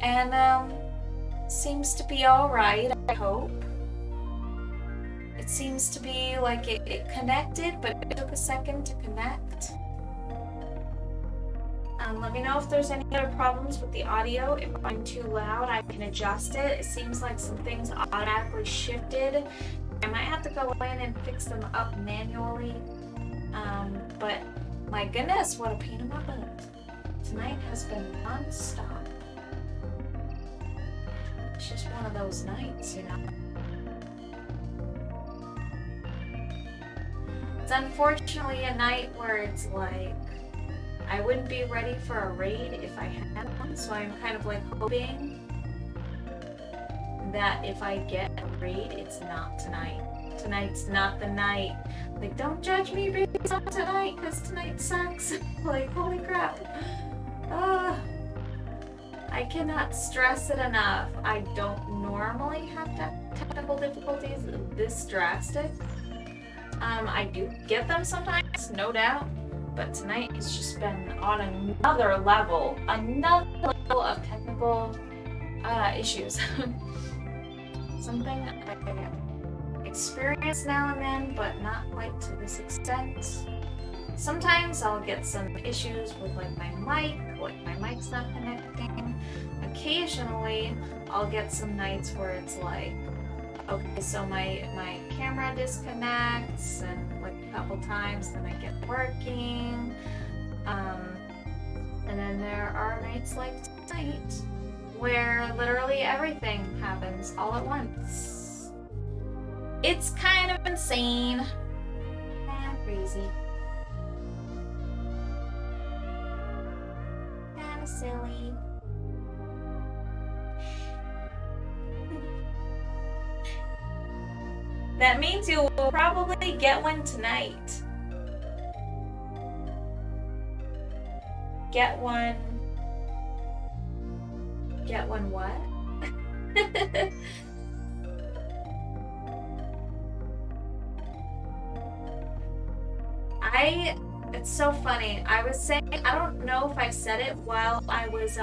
Speaker 1: And seems to be alright, I hope. It seems to be like it connected, but it took a second to connect. Let me know if there's any other problems with the audio. If I'm too loud, I can adjust it. It seems like some things automatically shifted. I might have to go in and fix them up manually. But my goodness, what a pain in my butt. Tonight has been non-stop. It's just one of those nights, you know. It's unfortunately a night where it's like, I wouldn't be ready for a raid if I had one, so I'm kind of like hoping that if I get a raid, it's not tonight. Tonight's not the night. Like, don't judge me based on tonight, because tonight sucks. Like, holy crap. I cannot stress it enough. I don't normally have technical difficulties this drastic. I do get them sometimes, no doubt. But tonight it's just been on another level of technical issues. Something I experience now and then, but not quite to this extent. Sometimes I'll get some issues with like my mic's not connecting. Occasionally I'll get some nights where it's like, okay, so my camera disconnects, and like a couple times then I get working. And then there are nights like tonight where literally everything happens all at once. It's kind of insane and crazy. Kind of silly. That means you will probably get one tonight. Get one what? It's so funny. I was saying, I don't know if I said it while I was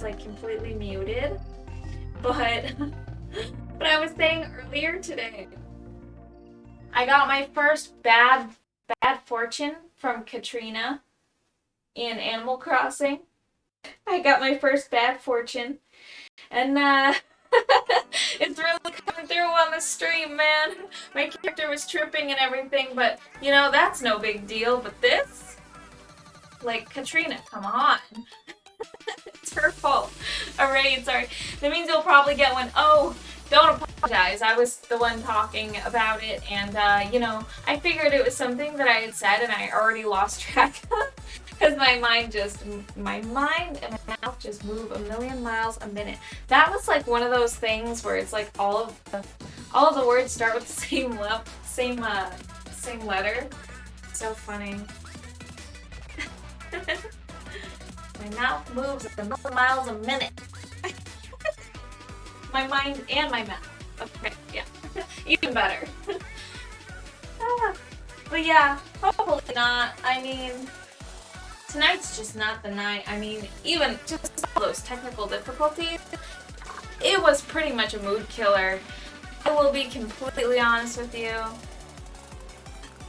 Speaker 1: like completely muted, but but I was saying earlier today, I got my first bad fortune from Katrina in Animal Crossing. I got my first bad fortune, and It's really coming through on the stream, man. My character was tripping and everything, but, you know, that's no big deal. But this? Like, Katrina, come on. It's her fault. Alright, sorry. That means you'll probably get one. Oh, don't apologize. I was the one talking about it, and, you know, I figured it was something that I had said and I already lost track of. Because my mind and my mouth just move a million miles a minute. That was like one of those things where it's like all of the words start with the same letter. So funny. My mouth moves a million miles a minute. My mind and my mouth. Okay, yeah. Even better. But yeah, hopefully not. I mean, tonight's just not the night. I mean, even just all those technical difficulties, it was pretty much a mood killer. I will be completely honest with you.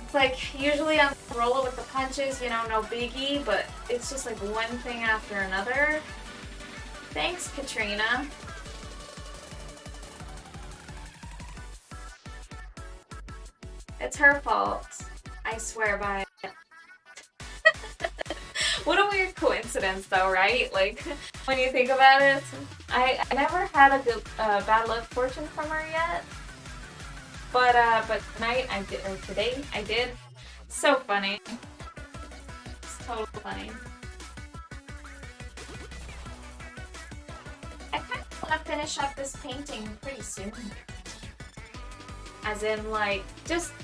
Speaker 1: It's like, usually I'm rolling with the punches, you know, no biggie, but it's just like one thing after another. Thanks, Katrina. It's her fault. I swear by it. What a weird coincidence, though, right? Like, when you think about it, I never had a good bad luck fortune from her yet. But tonight I did, or today I did. So funny. It's totally funny. I kind of want to finish up this painting pretty soon. As in, like, just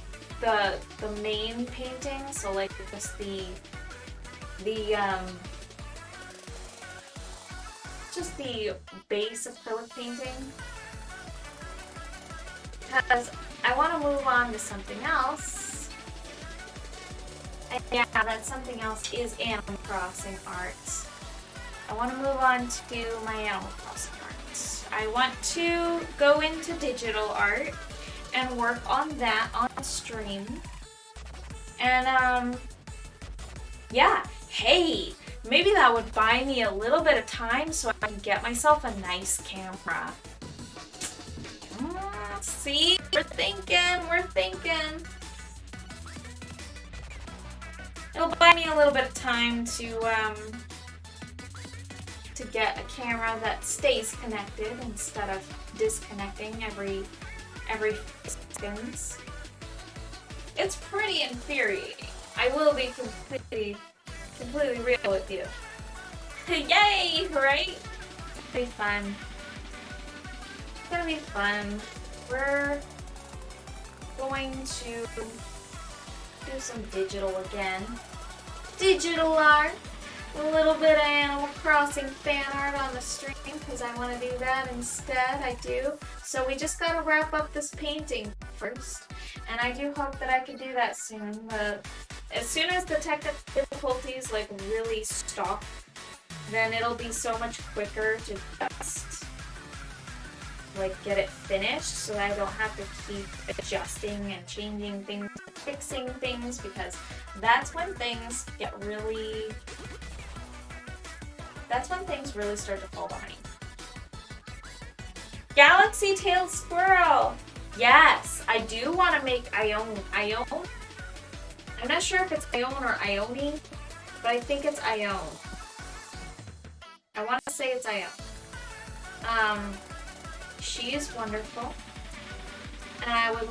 Speaker 1: the main painting. So, like, just just the base acrylic painting, because I want to move on to something else, and yeah, that something else is Animal Crossing art. I want to move on to my Animal Crossing art. I want to go into digital art and work on that on stream, and yeah. Hey, maybe that would buy me a little bit of time so I can get myself a nice camera. See, we're thinking. It'll buy me a little bit of time to get a camera that stays connected instead of disconnecting every seconds. It's pretty infuriating. I will be completely real with you. Yay, right? It's gonna be fun. It's gonna be fun. We're going to do some digital again. Digital art. A little bit of Animal Crossing fan art on the stream because I want to do that instead. I do. So we just gotta wrap up this painting first. And I do hope that I can do that soon. But as soon as the technical difficulties like really stop, then it'll be so much quicker to just like get it finished so that I don't have to keep adjusting and changing things, fixing things, because that's when things really start to fall behind. Galaxy tailed squirrel. Yes, I do want to make Ione. I'm not sure if it's Ione or Ione, but I think it's Ione. I want to say it's Ione. She is wonderful, and I would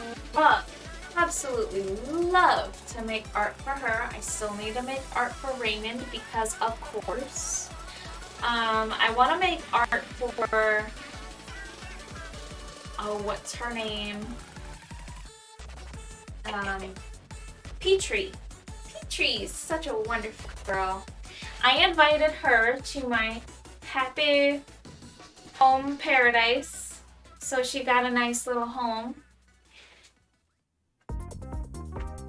Speaker 1: absolutely love to make art for her. I still need to make art for Raymond because, of course. I want to make art for, oh, what's her name? Petrie. Petrie's such a wonderful girl. I invited her to my happy home paradise, so she got a nice little home.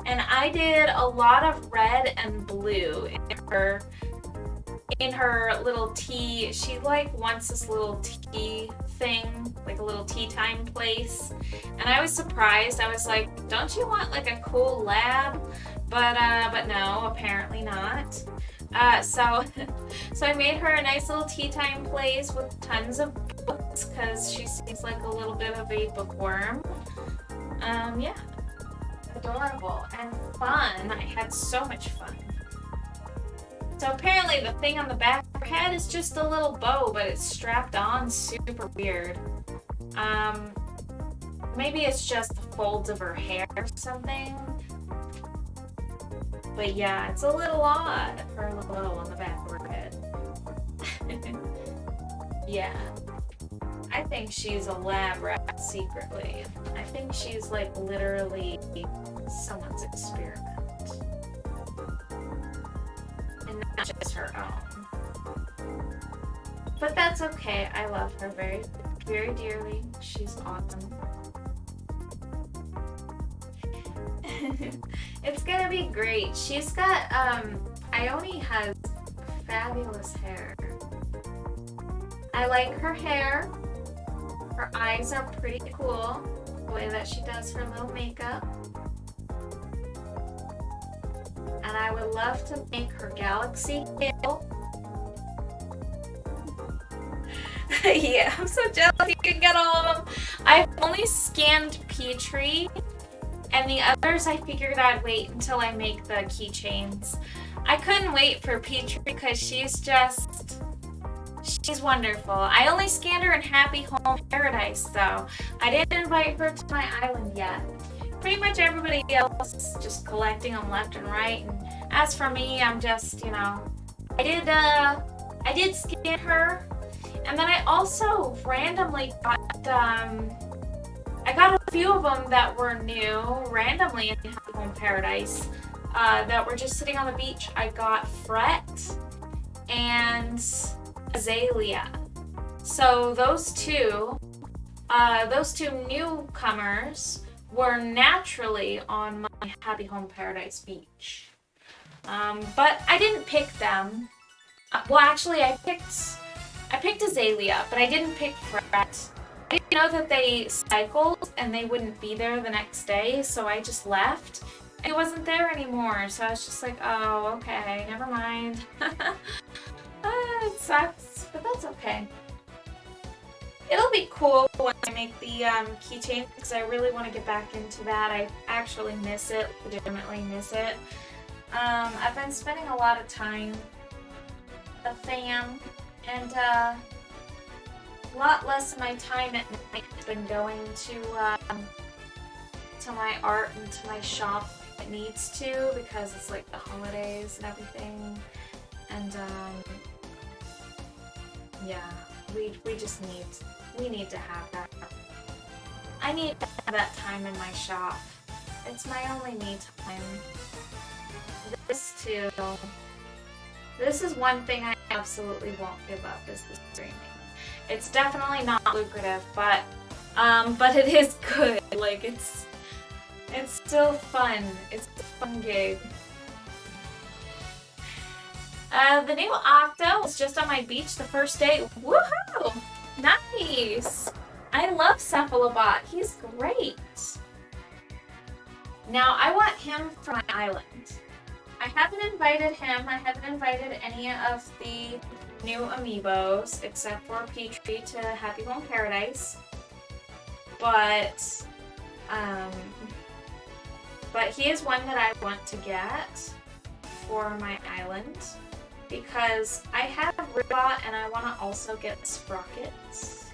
Speaker 1: And I did a lot of red and blue in her little tea. She like wants this little tea thing, like a little tea time place. And I was surprised. I was like, don't you want like a cool lab? But no, apparently not. So I made her a nice little tea time place with tons of books because she seems like a little bit of a bookworm. Yeah. Adorable and fun. I had so much fun. So apparently the thing on the back of her head is just a little bow, but it's strapped on super weird. Maybe it's just the folds of her hair or something. But yeah, it's a little odd for a little bow on the back of her head. Yeah. I think she's a lab rat secretly. I think she's like literally someone's experiment. And not just her own. But that's okay. I love her very, very dearly. She's awesome. It's gonna be great. She's got, Ione has fabulous hair. I like her hair. Her eyes are pretty cool. The way that she does her little makeup. And I would love to make her galaxy tail. Yeah, I'm so jealous you can get all of them. I've only scanned Petrie, and the others I figured I'd wait until I make the keychains. I couldn't wait for Petrie because she's wonderful. I only scanned her in Happy Home Paradise though. I didn't invite her to my island yet. Pretty much everybody else is just collecting them left and right. And as for me, I'm just, you know, I did scan her. And then I also randomly got, I got a few of them that were new, randomly in Happy Home Paradise, that were just sitting on the beach. I got Fret and Azalea. So those two newcomers were naturally on my Happy Home Paradise beach. But I didn't pick them. Well, actually, I picked Azalea, but I didn't pick Fret. I didn't know that they cycled and they wouldn't be there the next day, so I just left. And it wasn't there anymore, so I was just like, oh, okay, never mind. It sucks, but that's okay. It'll be cool when I make the keychain because I really want to get back into that. I actually miss it, legitimately miss it. I've been spending a lot of time with the fam, and a lot less of my time at night has been going to my art and to my shop. It needs to because it's like the holidays and everything, and yeah, we need to have that. I need to have that time in my shop. It's my only me time. This is one thing I absolutely won't give up, is the streaming. It's definitely not lucrative, but it is good. Like, it's still fun. It's a fun gig. The new Octo was just on my beach the first day. Woohoo! Nice! I love Cephalobot. He's great. Now, I want him for my island. I haven't invited him. I haven't invited any of the new amiibos except for Petrie to Happy Home Paradise. But he is one that I want to get for my island because I have Ribbot and I want to also get Sprockets.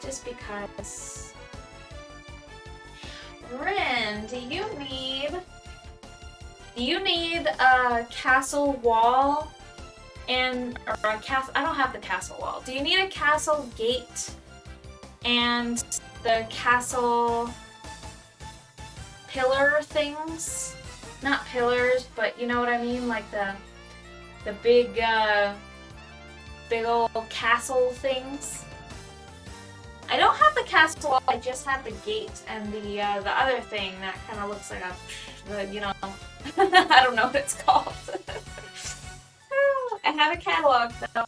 Speaker 1: Just because. Rin, do you need a castle wall or a castle? I don't have the castle wall. Do you need a castle gate and the castle pillar things? Not pillars, but you know what I mean, like the big old castle things. I don't have the castle wall. I just have the gate and the other thing that kind of looks like I don't know what it's called. I have a catalog though,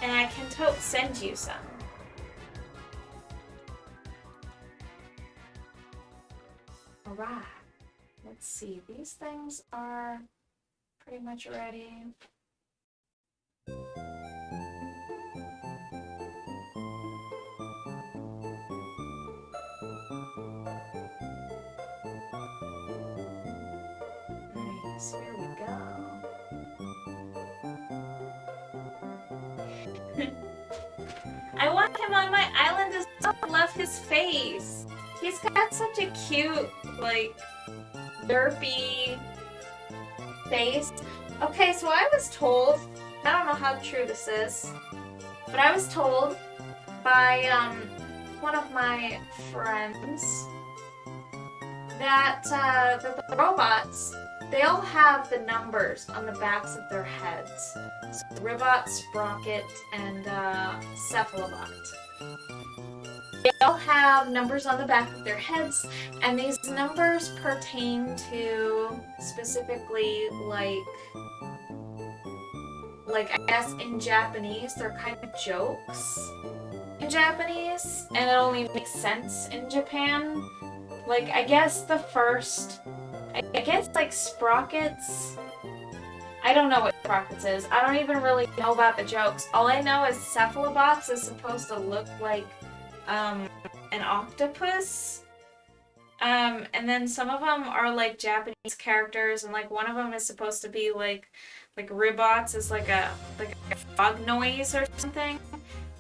Speaker 1: and I can send you some. Alright, let's see. These things are pretty much ready. So here we go. I want him on my island as well. I love his face. He's got such a cute, like, derpy face. Okay, so I was told, I don't know how true this is, but I was told by one of my friends that the robots, they all have the numbers on the backs of their heads. So Ribot, Sprocket, and Cephalobot. They all have numbers on the back of their heads, and these numbers pertain to specifically like I guess in Japanese, they're kind of jokes in Japanese, and it only makes sense in Japan. Like, I guess the first, I guess like Sprockets, I don't know what Sprockets is. I don't even really know about the jokes. All I know is Cephalobots is supposed to look like an octopus. And then some of them are like Japanese characters, and like one of them is supposed to be like Ribots is like a frog noise or something.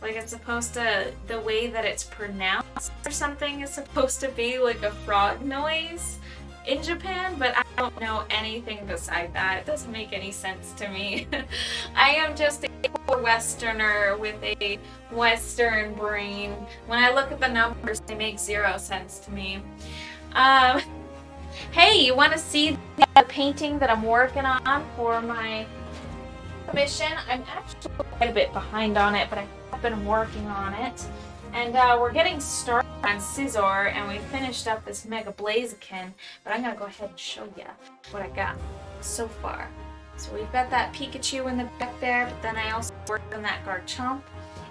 Speaker 1: Like it's supposed to, the way that it's pronounced or something is supposed to be like a frog noise in Japan, but I don't know anything beside that. It doesn't make any sense to me. I am just a poor Westerner with a Western brain. When I look at the numbers, they make 0 sense to me. Hey, you want to see the painting that I'm working on for my commission? I'm actually quite a bit behind on it, but I have been working on it. And we're getting started on Scizor, and we finished up this Mega Blaziken, but I'm going to go ahead and show you what I got so far. So we've got that Pikachu in the back there, but then I also worked on that Garchomp,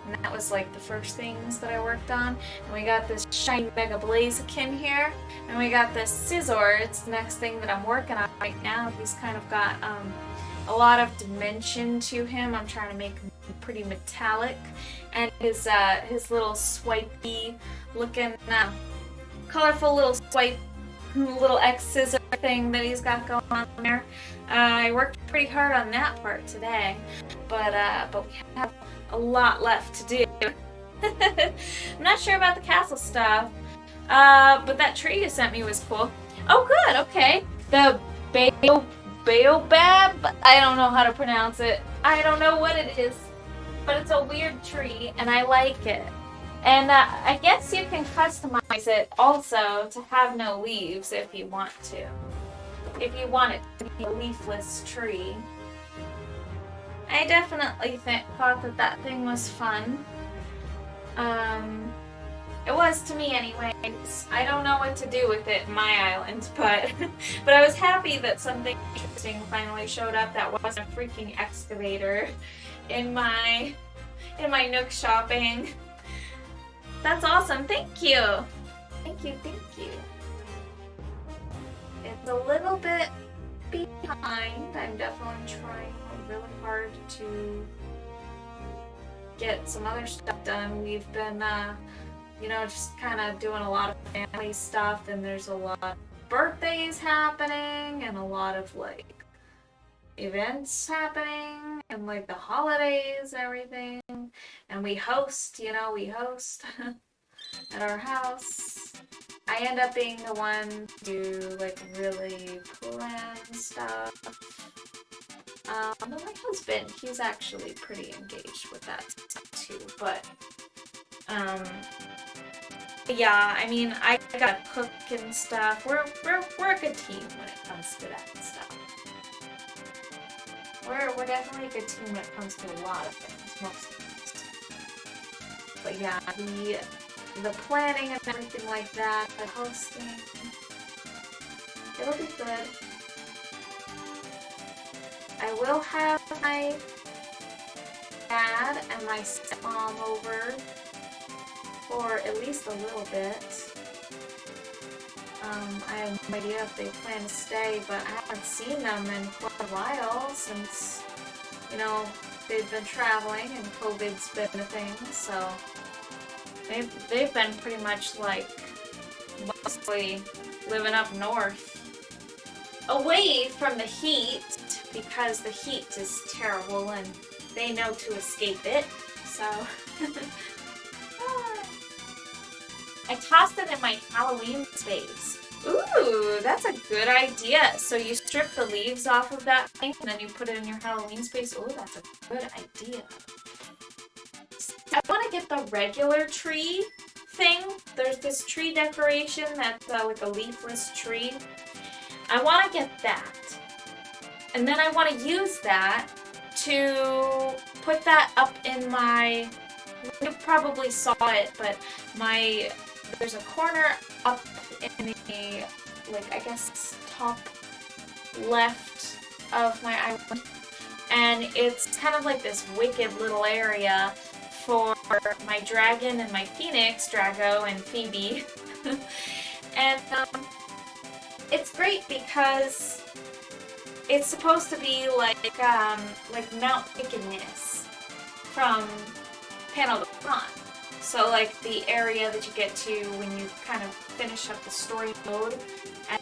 Speaker 1: and that was like the first things that I worked on. And we got this shiny Mega Blaziken here, and we got this Scizor. It's the next thing that I'm working on right now. He's kind of got a lot of dimension to him. I'm trying to make him pretty metallic, and his little swipey looking colorful little swipe little X scissor thing that he's got going on there. I worked pretty hard on that part today, but we have a lot left to do. I'm not sure about the castle stuff, but that tree you sent me was cool. Oh good, okay. The Baobab? I don't know how to pronounce it. I don't know what it is, but it's a weird tree, and I like it. And I guess you can customize it also to have no leaves if you want to. If you want it to be a leafless tree. I definitely thought that thing was fun. It was to me anyways. I don't know what to do with it in my island, but I was happy that something interesting finally showed up that wasn't a freaking excavator in my Nook shopping. That's awesome. Thank you. Thank you. It's a little bit behind. I'm definitely trying really hard to get some other stuff done. We've been just kind of doing a lot of family stuff, and there's a lot of birthdays happening and a lot of like events happening and like the holidays and everything. And we host at our house. I end up being the one to like really plan stuff. But my husband, he's actually pretty engaged with that stuff too. But yeah, I mean, I gotta cook and stuff. We're a good team when it comes to that stuff. We're definitely a good team when it comes to a lot of things, most things. But yeah, the planning and everything like that, the hosting, it'll be good. I will have my dad and my stepmom over for at least a little bit. I have no idea if they plan to stay, but I haven't seen them in quite a while since, they've been traveling and COVID's been a thing, so they've been pretty much like mostly living up north. away from the heat because the heat is terrible and they know to escape it. So I tossed it in my Halloween space. Ooh, that's a good idea. So you strip the leaves off of that thing and then you put it in your Halloween space. Ooh, that's a good idea. I want to get the regular tree thing. There's this tree decoration that's like a leafless tree. I want to get that. And then I want to use that to put that up in my, you probably saw it, but there's a corner up in the, like, I guess top left of my island. And it's kind of like this wicked little area for my dragon and my phoenix, Drago and Phoebe. And it's great because it's supposed to be like Mount Wickedness from Panel de Pon. So like the area that you get to when you kind of finish up the story mode,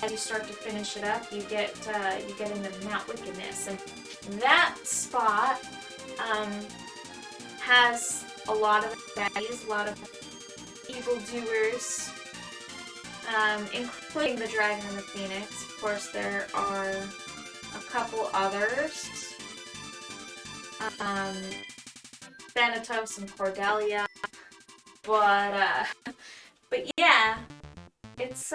Speaker 1: as you start to finish it up, you get into Mount Wickedness, and that spot has a lot of baddies, a lot of evildoers, including the dragon and the phoenix. Of course, there are a couple others, Thanatos and Cordelia, but yeah, it's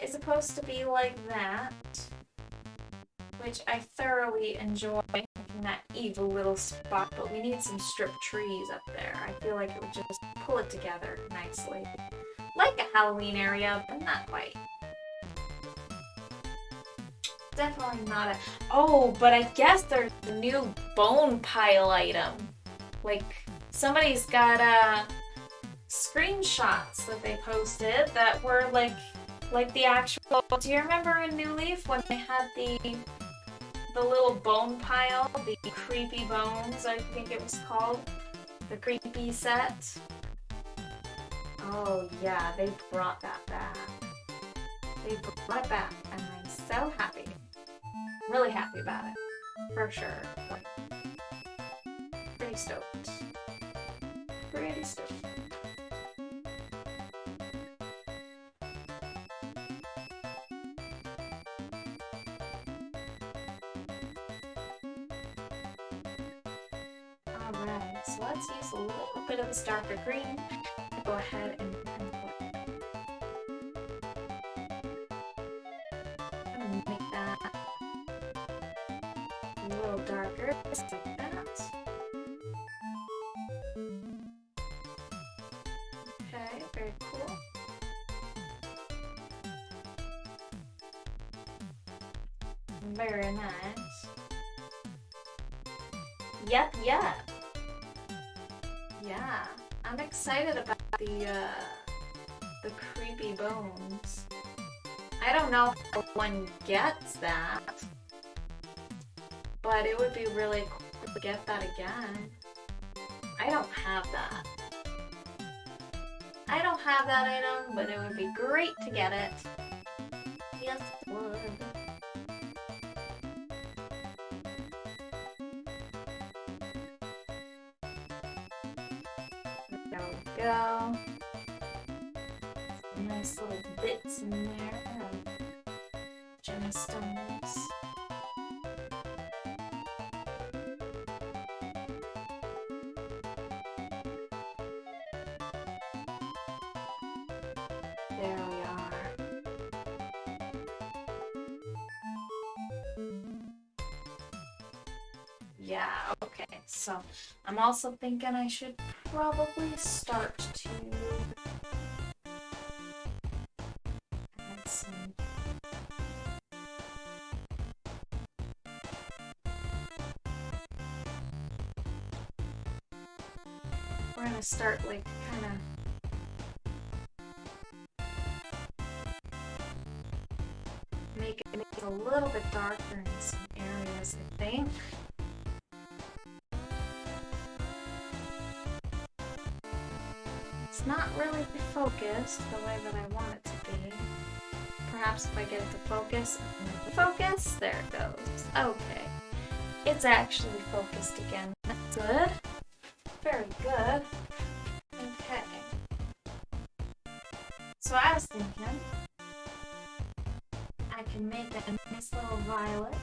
Speaker 1: supposed to be like that, which I thoroughly enjoy, making that evil little spot, but we need some stripped trees up there. I feel like it would just pull it together nicely. Like a Halloween area, but not quite. Definitely not a... Oh, but I guess there's a new bone pile item. Like, somebody's got screenshots that they posted that were like the actual... Do you remember in New Leaf when they had the little bone pile? The creepy bones, I think it was called. The creepy set. Oh yeah, they brought that back. They brought it back, and I'm so happy. Really happy about it. For sure. Like, pretty stoked. Pretty stoked. Alright, so let's use a little bit of this darker green. Go ahead and I'm gonna make that a little darker, just like that. Okay, very cool. Very nice. Yep. Yeah, I'm excited about the creepy bones. I don't know how one gets that, but it would be really cool to get that again. I don't have that. I don't have that item, but it would be great to get it. Yes, it would. There we go. Some nice little bits in there of gemstones. There we are. Yeah, okay. So I'm also thinking I should probably start to add some. We're gonna start like kind of make it a little bit darker in some areas, I think. It's not really focused the way that I want it to be. perhaps if I get it to focus. Focus, there it goes. Okay. It's actually focused again. That's good. Very good. Okay. So I was thinking I can make a nice little violet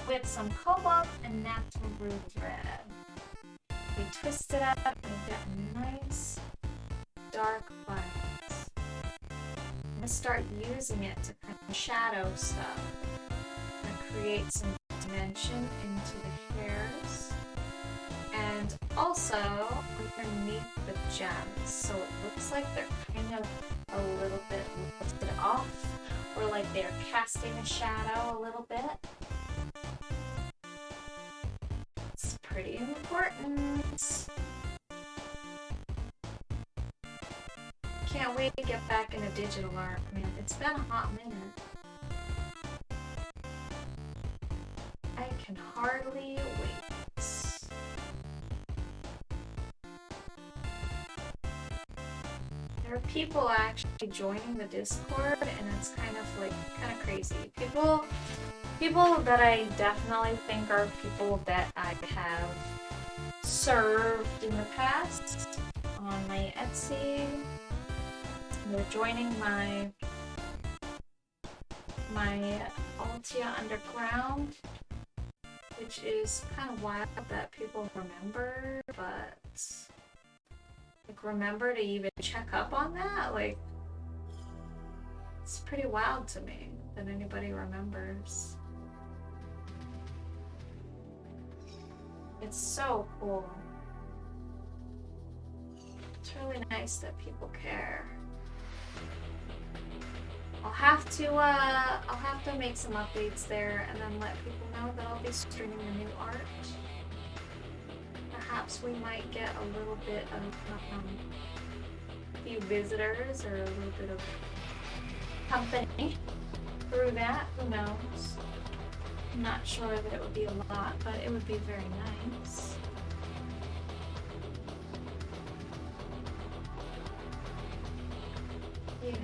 Speaker 1: with some cobalt and natural root red. We twist it up and we get a nice dark violet. I'm going to start using it to kind of shadow stuff and create some dimension into the hairs. And also underneath the gems, so it looks like they're kind of a little bit lifted off, or like they're casting a shadow a little bit. It's pretty important. Can't wait to get back into digital art, man. It's been a hot minute. I can hardly wait. There are people actually joining the Discord, and it's kind of crazy. People that I definitely think are people that I have served in the past on my Etsy. They're joining my Altia Underground, which is kind of wild that people remember, but like remember to even check up on that. Like, it's pretty wild to me that anybody remembers. It's so cool. It's really nice that people care. I'll have to make some updates there and then let people know that I'll be streaming the new art. Perhaps we might get a little bit of a few visitors or a little bit of company through that. Who knows? I'm not sure that it would be a lot, but it would be very nice. Yeah.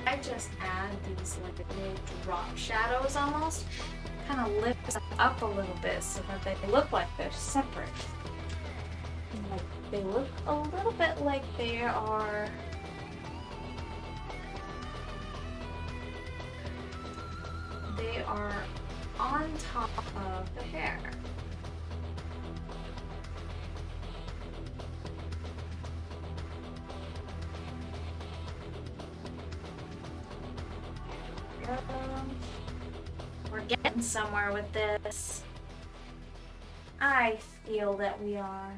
Speaker 1: I just add these like little drop shadows almost, kind of lift them up a little bit so that they look like they're separate. Like they look a little bit like they are on top of the hair. We're getting somewhere with this. I feel that we are.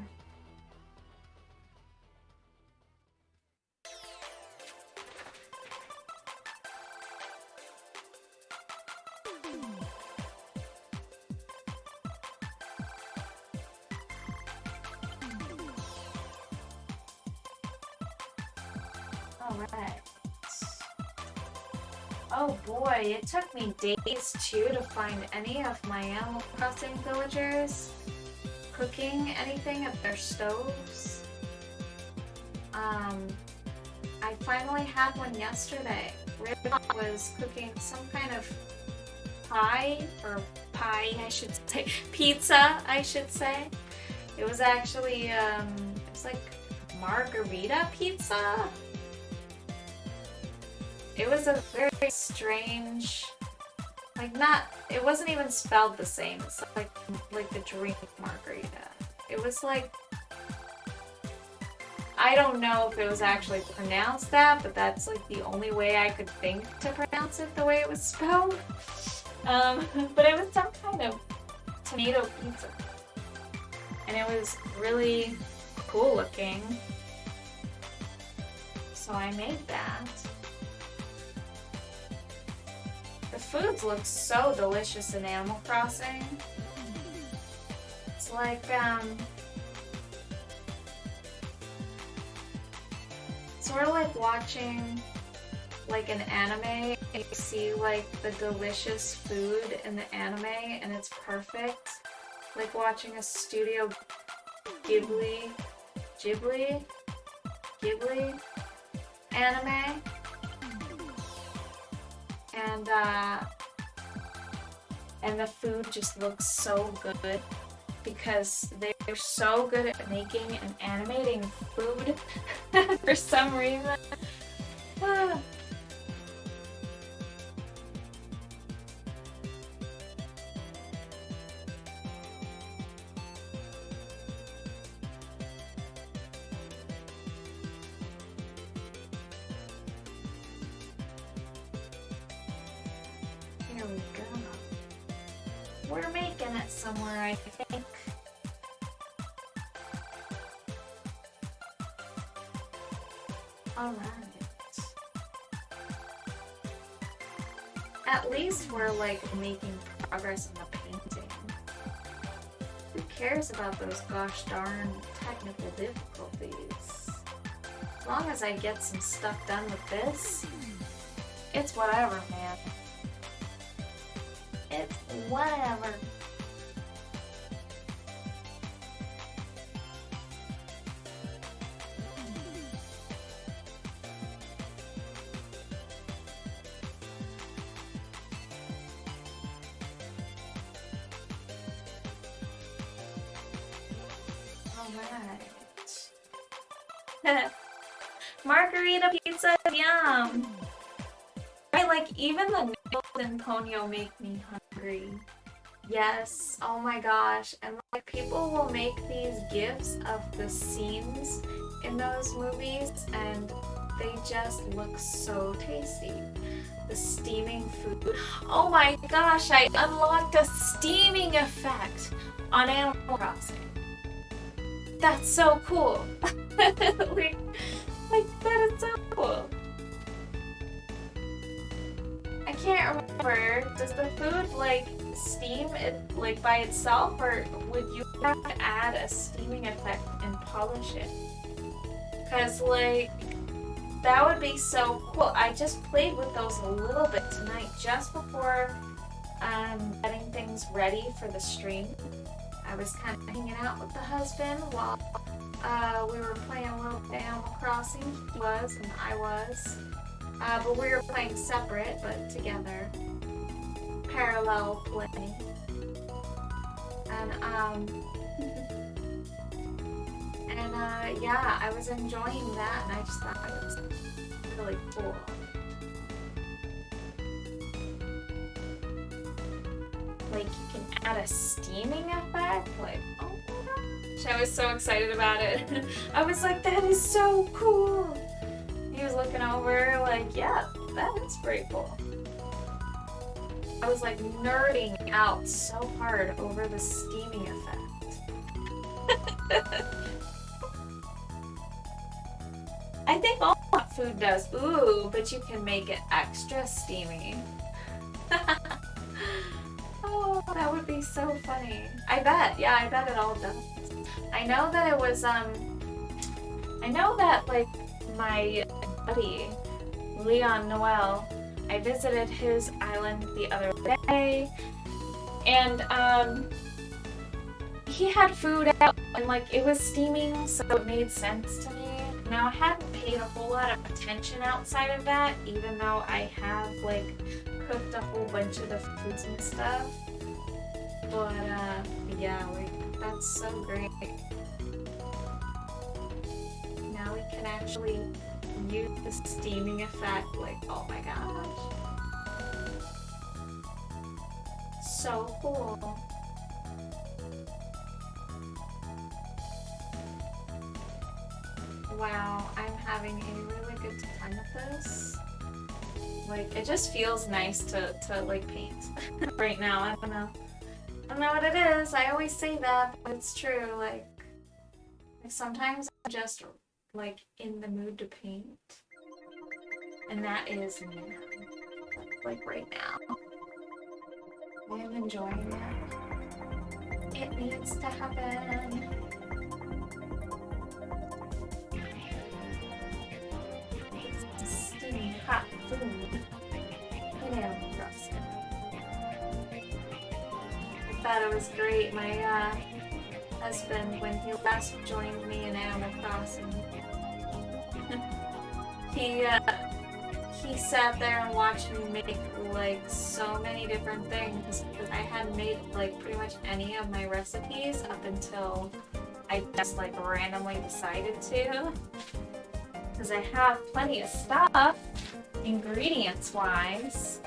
Speaker 1: All right. Oh boy, it took me days too to find any of my Animal Crossing villagers cooking anything at their stoves. I finally had one yesterday. Ribbon was cooking some kind of pie, I should say, pizza, I should say. It was actually, it was like margarita pizza. It was a very strange, it wasn't even spelled the same. It's like the drink margarita. It was like, I don't know if it was actually pronounced that, but that's like the only way I could think to pronounce it the way it was spelled. But it was some kind of tomato pizza. And it was really cool looking. So I made that. The foods look so delicious in Animal Crossing. It's like, sort of like watching like an anime, and you see like the delicious food in the anime and it's perfect. Like watching a Studio Ghibli anime. And the food just looks so good because they're so good at making and animating food for some reason. Here we go. We're making it somewhere, I think. Alright. At least we're like making progress in the painting. Who cares about those gosh darn technical difficulties? As long as I get some stuff done with this, it's whatever, man. It's whatever. Alright. Margarita pizza, yum! I like even the noodles in Ponyo make me hungry. Yes, oh my gosh. And like people will make these gifs of the scenes in those movies and they just look so tasty. The steaming food. Oh my gosh, I unlocked a steaming effect on Animal Crossing. That's so cool. like that is so cool. I can't remember, does the food like steam it like by itself or would you have to add a steaming effect and polish it? Cause like that would be so cool. I just played with those a little bit tonight just before getting things ready for the stream. I was kind of hanging out with the husband while we were playing a little bit Animal Crossing. He was and I was. But we were playing separate, but together. Parallel play. And yeah, I was enjoying that and I just thought it was really cool. Like you can add a steaming effect, like oh my gosh. I was so excited about it. I was like, that is so cool. He was looking over like, yeah, that is pretty cool. I was like nerding out so hard over the steaming effect. I think all food does. Ooh, but you can make it extra steamy. Oh, that would be so funny. I bet. Yeah, I bet it all does. I know that it was, I know that, like, my buddy, Leon Noel, I visited his island the other day, and, he had food out, and, like, it was steaming, so it made sense to me. Now, I hadn't paid a whole lot of attention outside of that, even though I have, like, cooked a whole bunch of the foods and stuff. But, yeah, like, that's so great. Now we can actually use the steaming effect, like, oh my gosh. So cool. Wow, I'm having a really good time with this. Like, it just feels nice to like, paint right now. I don't know what it is. I always say that, but it's true. Like sometimes I'm just, like, in the mood to paint. And that is now. Like, right now. I am enjoying it. It needs to happen. food in Animal Crossing. I thought it was great. My husband, when he last joined me in Animal Crossing, he sat there and watched me make like so many different things. I hadn't made like pretty much any of my recipes up until I just like randomly decided to. Because I have plenty of stuff, ingredients wise,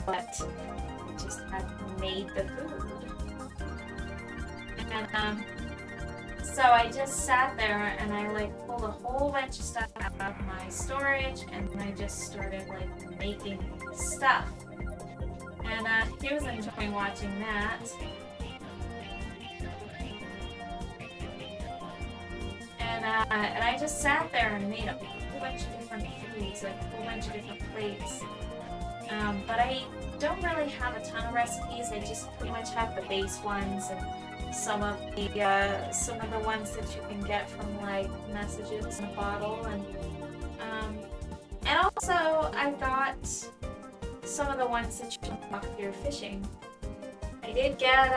Speaker 1: but I just hadn't made the food. And so I just sat there and I like pulled a whole bunch of stuff out of my storage and I just started like making stuff. And he was enjoying watching that. And I just sat there and made a whole bunch of different foods, like a whole bunch of different plates. But I don't really have a ton of recipes. I just pretty much have the base ones and some of the ones that you can get from like messages in a bottle, and also I got some of the ones that you can buy if you're fishing. I did get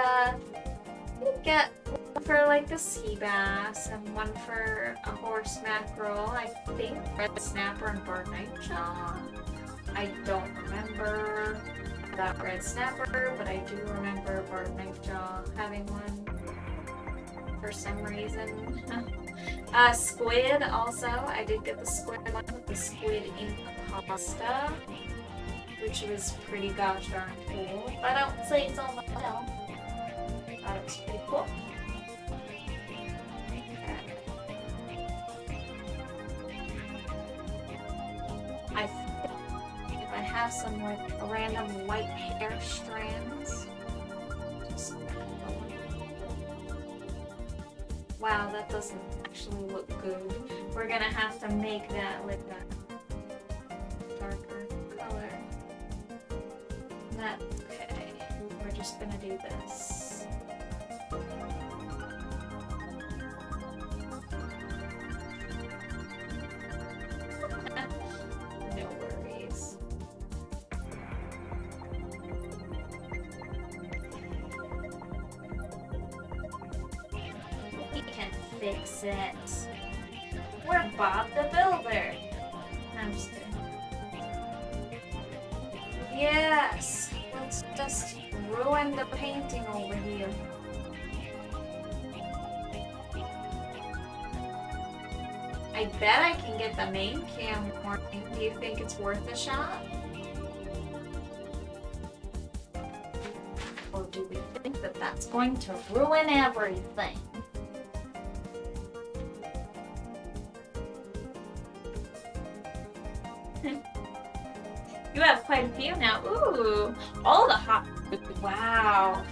Speaker 1: one for like the sea bass and one for a horse mackerel. I think red snapper and barred nightjaw. I don't remember about red snapper, but I do remember barred nightjaw having one for some reason. Squid also. I did get the squid one with the squid ink pasta, which was pretty gosh darn cool. But I don't say so much. Thought it was pretty cool. I think if I have some like random white hair strands. Wow, that doesn't actually look good. We're gonna have to make that like a darker color. That, okay, we're just gonna do this. No worries. We can fix it. We're Bob the Builder. No, I'm just kidding. Yes, let's just ruin the painting over here. I bet I can get the main cam working. Do you think it's worth a shot? Or do we think that that's going to ruin everything? You have quite a few now. Ooh, all the hot. Wow,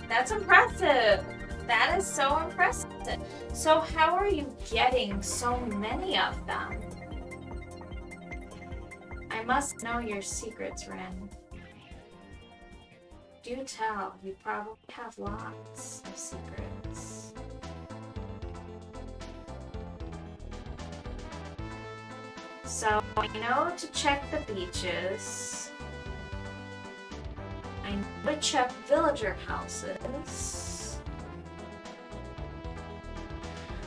Speaker 1: that's impressive. That is so impressive. So how are you getting so many of them? I must know your secrets, Ren. Do tell. You probably have lots of secrets. So I know to check the beaches. I know to check villager houses.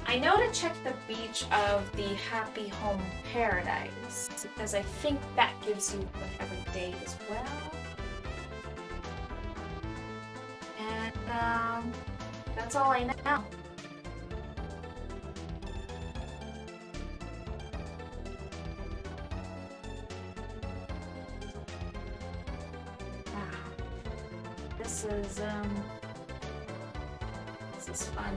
Speaker 1: I know to check the beach of the Happy Home Paradise because I think that gives you one every day as well. And that's all I know. This is fun.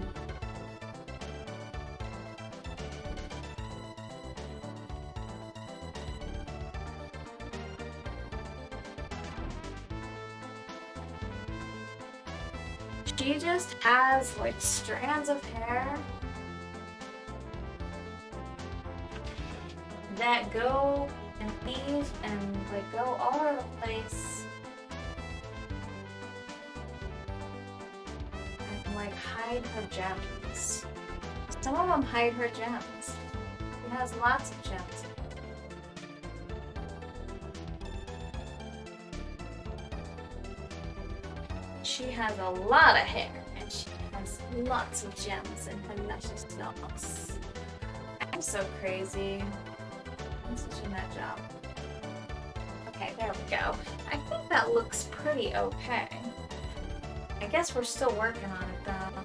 Speaker 1: She just has like strands of hair that go and leave and like go all over the place. Like hide her gems. Some of them hide her gems. She has lots of gems. She has a lot of hair, and she has lots of gems in her luscious locks. I'm so crazy. I'm such a nut job. Okay, there we go. I think that looks pretty okay. I guess we're still working on it though.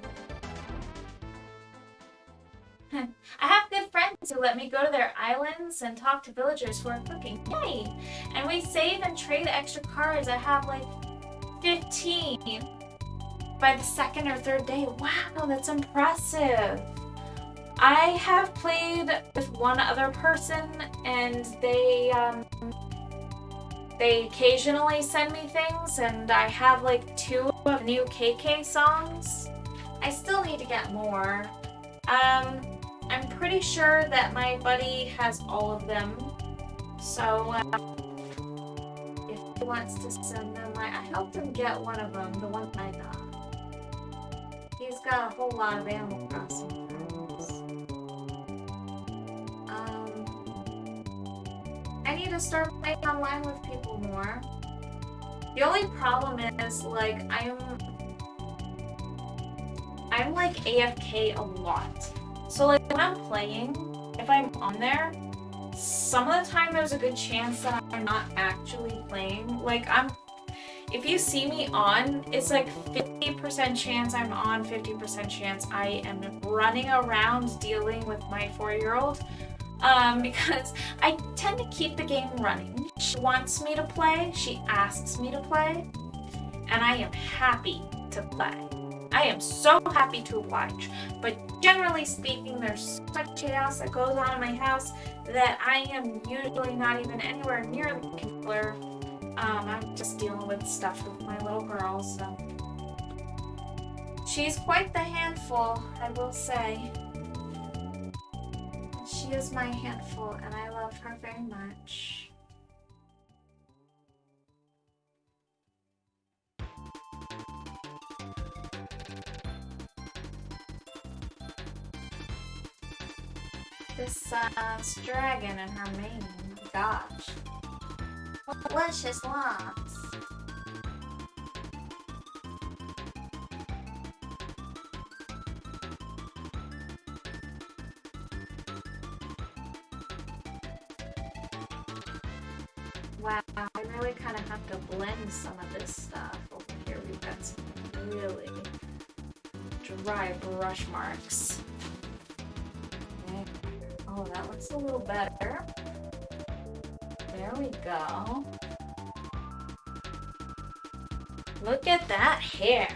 Speaker 1: I have good friends who let me go to their islands and talk to villagers who are cooking. Yay! And we save and trade extra cards. I have like 15 by the second or third day. Wow, that's impressive. I have played with one other person, and they occasionally send me things, and I have like 2 of new KK songs. I still need to get more. I'm pretty sure that my buddy has all of them, so if he wants to send them, I helped him get one of them, the one I got. He's got a whole lot of Animal Crossing friends. I need to start playing online with people more. The only problem is, like, I'm like AFK a lot. So like when I'm playing, if I'm on there, some of the time there's a good chance that I'm not actually playing. Like if you see me on, it's like 50% chance I'm on, 50% chance I am running around dealing with my 4-year-old. Because I tend to keep the game running. She wants me to play, she asks me to play, and I am happy to play. I am so happy to oblige, but generally speaking, there's so much chaos that goes on in my house that I am usually not even anywhere near the controller. I'm just dealing with stuff with my little girl, so. She's quite the handful, I will say. She is my handful, and I love her very much. This dragon in her mane, gosh. What delicious locks. Wow, I really kind of have to blend some of this stuff. Over here we've got some really dry brush marks. Okay. Oh, that looks a little better. There we go. Look at that hair.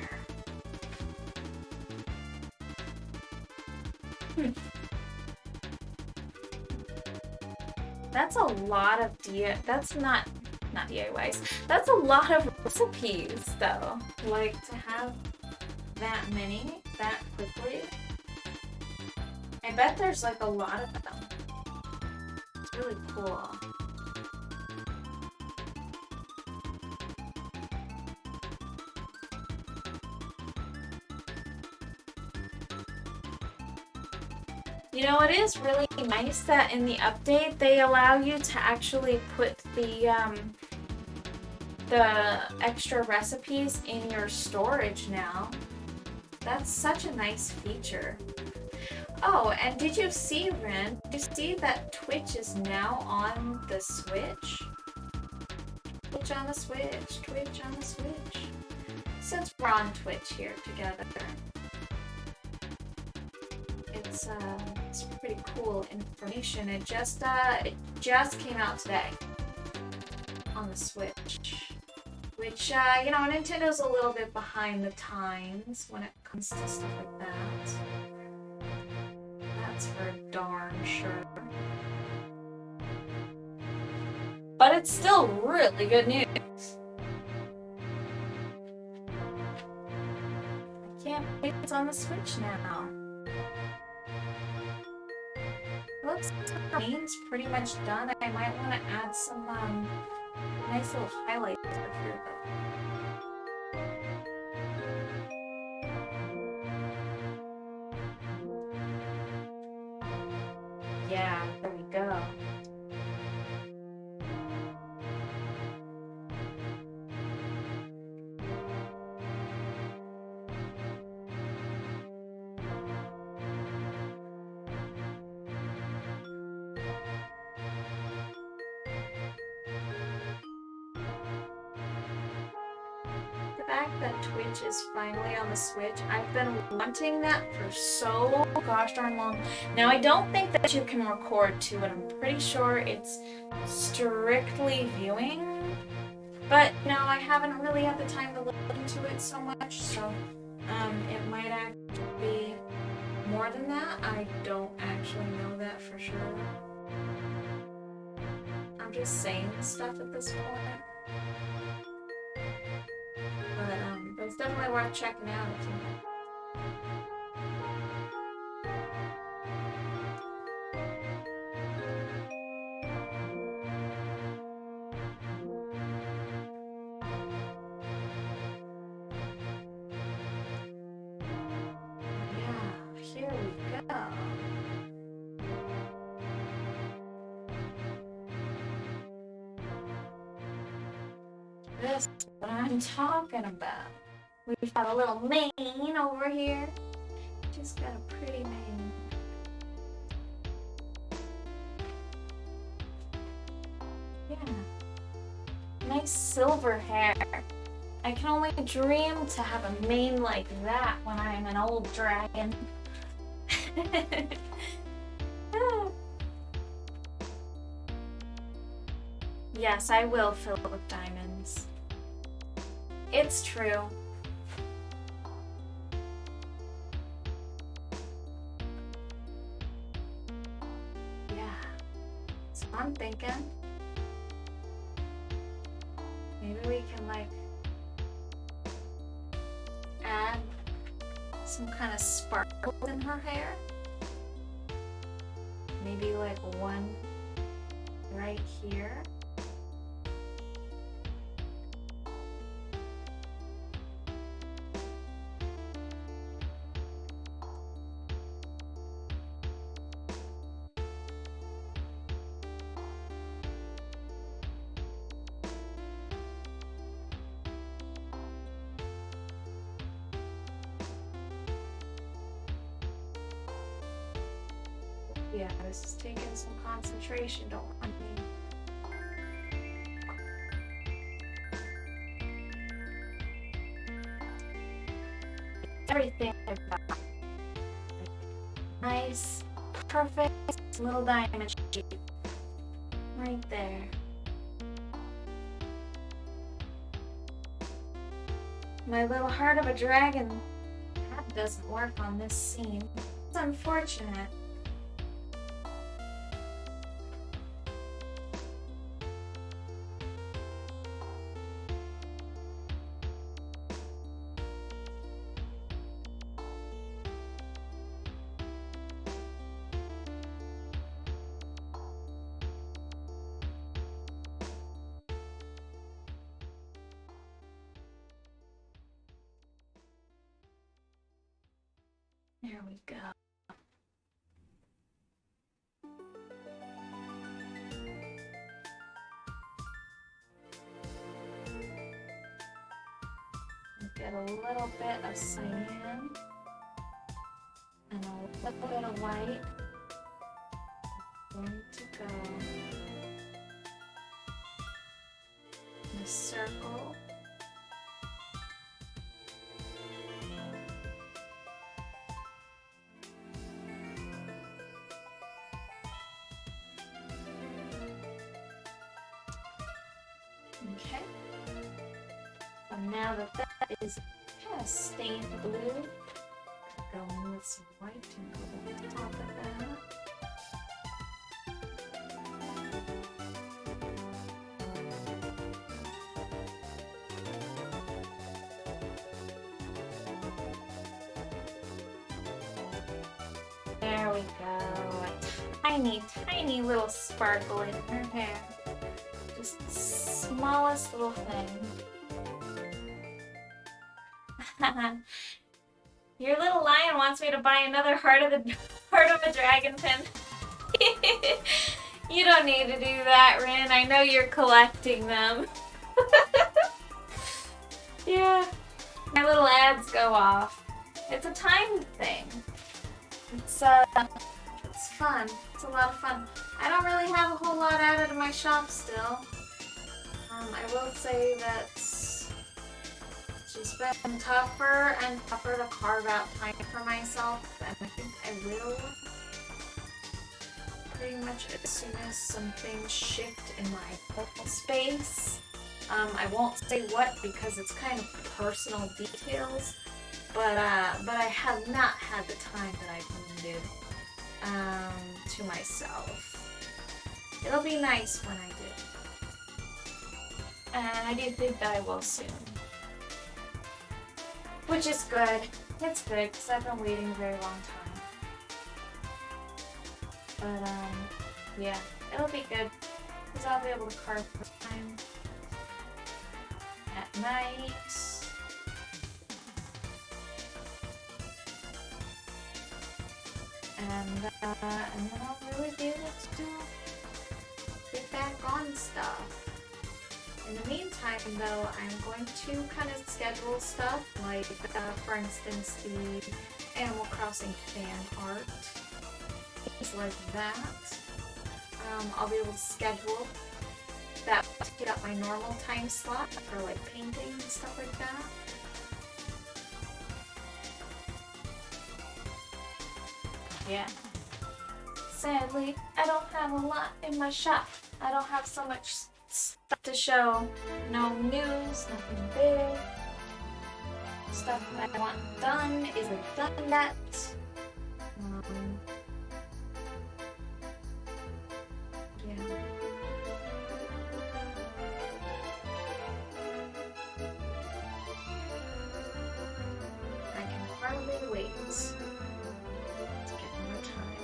Speaker 1: That's a lot of that's not DIYs. That's a lot of recipes though. Like to have that many that quickly. I bet there's like a lot of them. It's really cool. You know, it is really nice that in the update they allow you to actually put the extra recipes in your storage now. That's such a nice feature. Oh, and did you see, Ren? Did you see that Twitch is now on the Switch? Twitch on the Switch, Twitch on the Switch. Since we're on Twitch here together. It's pretty cool information. It just came out today on the Switch, which you know, Nintendo's a little bit behind the times when it comes to stuff like that. That's for darn sure. But it's still really good news. I can't believe it's on the Switch now. Looks like the main's pretty much done. I might want to add some nice little highlights over here though. Yeah, there we go. that Twitch is finally on the Switch. I've been wanting that for so gosh darn long. Now, I don't think that you can record to it. I'm pretty sure it's strictly viewing. But no, I haven't really had the time to look into it so much, so it might actually be more than that. I don't actually know that for sure. I'm just saying stuff at this point. But it's definitely worth checking out if you here we go. This is what I'm talking about. We've got a little mane over here. Just got a pretty mane. Yeah. Nice silver hair. I can only dream to have a mane like that when I am an old dragon. Yes, I will fill it with diamonds. It's true. Yeah. So I'm thinking maybe we can like add some kind of sparkle in her hair. Maybe like one right here. Yeah, this is taking some concentration, don't mind me. Everything about nice, perfect little diamond shape. Right there. My little heart of a dragon, that doesn't work on this scene. It's unfortunate. There we go. Get a little bit of cyan and a little bit of white. Going to go in a circle. Okay. So now that that is kind of stained blue, go in with some white and go over the top of that. There we go. A tiny, tiny little sparkle in her hair. Just the smallest little thing. Your little lion wants me to buy another heart of a dragon pin. You don't need to do that, Rin. I know you're collecting them. Yeah. My little ads go off. It's a time thing. It's fun. It's a lot of fun. I don't really have a whole lot added to my shop still. I will say that It's been tougher and tougher to carve out time for myself, and I think I will pretty much as soon as some things shift in my personal space. I won't say what because it's kind of personal details, but I have not had the time that I've needed to myself. It'll be nice when I do. And I do think that I will soon. Which is good. It's good because I've been waiting a very long time. But yeah, it'll be good because I'll be able to carve time at night. And then I'll really be able to get back on stuff. In the meantime, though, I'm going to kind of schedule stuff, like, for instance, the Animal Crossing fan art, things like that. I'll be able to schedule that to get up my normal time slot for, like, painting and stuff like that. Yeah. Sadly, I don't have a lot in my shop. I don't have so much stuff to show. No news, nothing big. Stuff that I want done isn't done yet. Yeah. I can hardly wait to get more time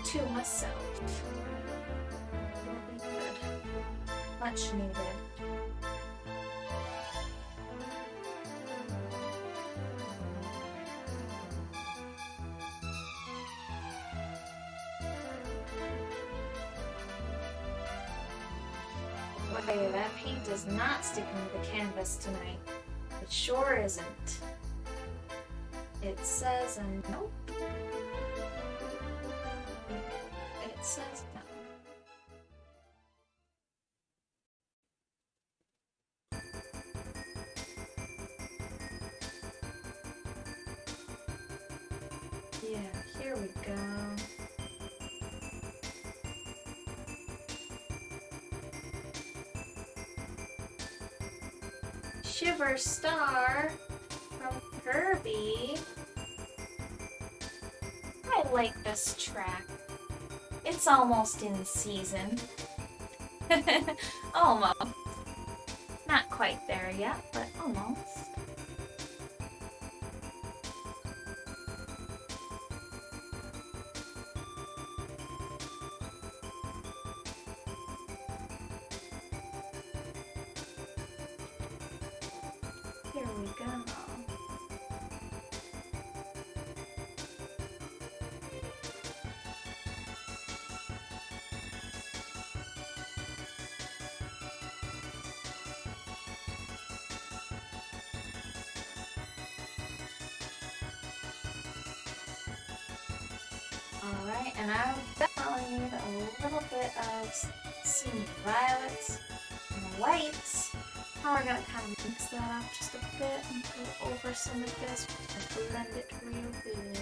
Speaker 1: to myself. It'll be good. Much needed. Boy, that paint is not sticking to the canvas tonight. It sure isn't. It says nope. It says no. Yeah, here we go. Shiver Star from Kirby. I like this track. It's almost in season. Almost. Not quite there yet, but almost. Here we go. Alright, and I definitely need a little bit of some violets and whites. Now we're going to kind of mix that up just a bit and go over some of this and blend it real good.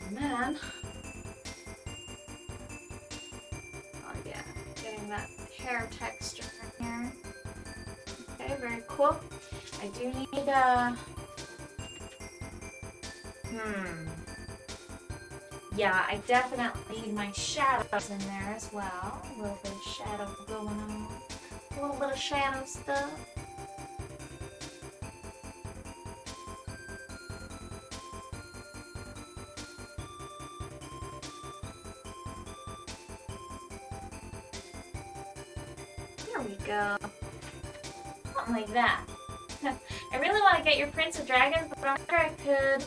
Speaker 1: And then, oh yeah, getting that hair texture in here. Okay, very cool. I do need yeah, I definitely need my shadows in there as well. A little bit of shadow going on. A little bit of shadow stuff. There we go. Something like that. I really want to get your Prince of Dragons, but I wonder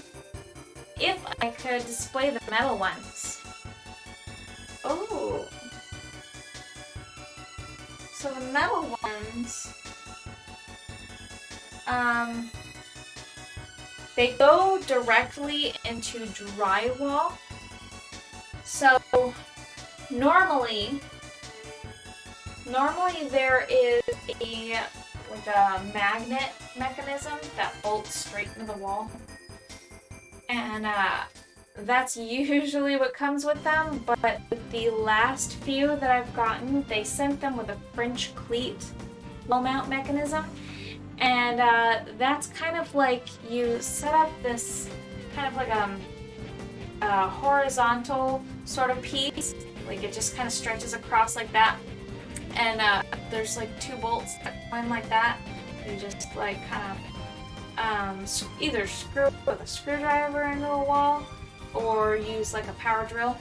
Speaker 1: if I could display the metal ones. Oh. So the metal ones, they go directly into drywall. So normally Normally there is a magnet mechanism that bolts straight into the wall. And that's usually what comes with them, but with the last few that I've gotten, they sent them with a French cleat wall mount mechanism. And that's kind of like you set up this kind of like a horizontal sort of piece, like it just kind of stretches across like that. And there's like two bolts that go in like that. You just like kind of either screw with a screwdriver into a wall or use like a power drill.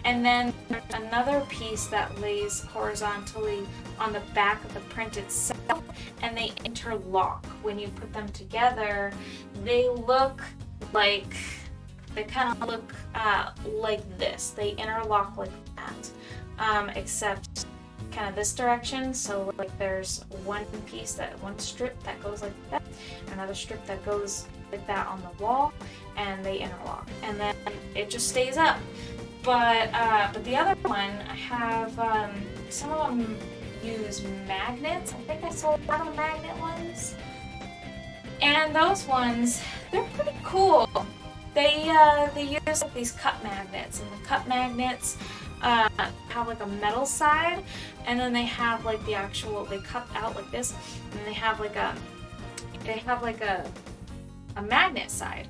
Speaker 1: And then there's another piece that lays horizontally on the back of the print itself, and they interlock. When you put them together, they look like, they kind of look like this. They interlock like that, except kind of this direction. So like there's one strip that goes like that, another strip that goes like that on the wall, and they interlock, and then it just stays up. But the other one, I have some of them use magnets. I think I sold a lot of magnet ones, and those ones, they're pretty cool. They use like these cup magnets, and the cup magnets have like a metal side, and then they have like the actual, they cut out like this, and they have like a magnet side.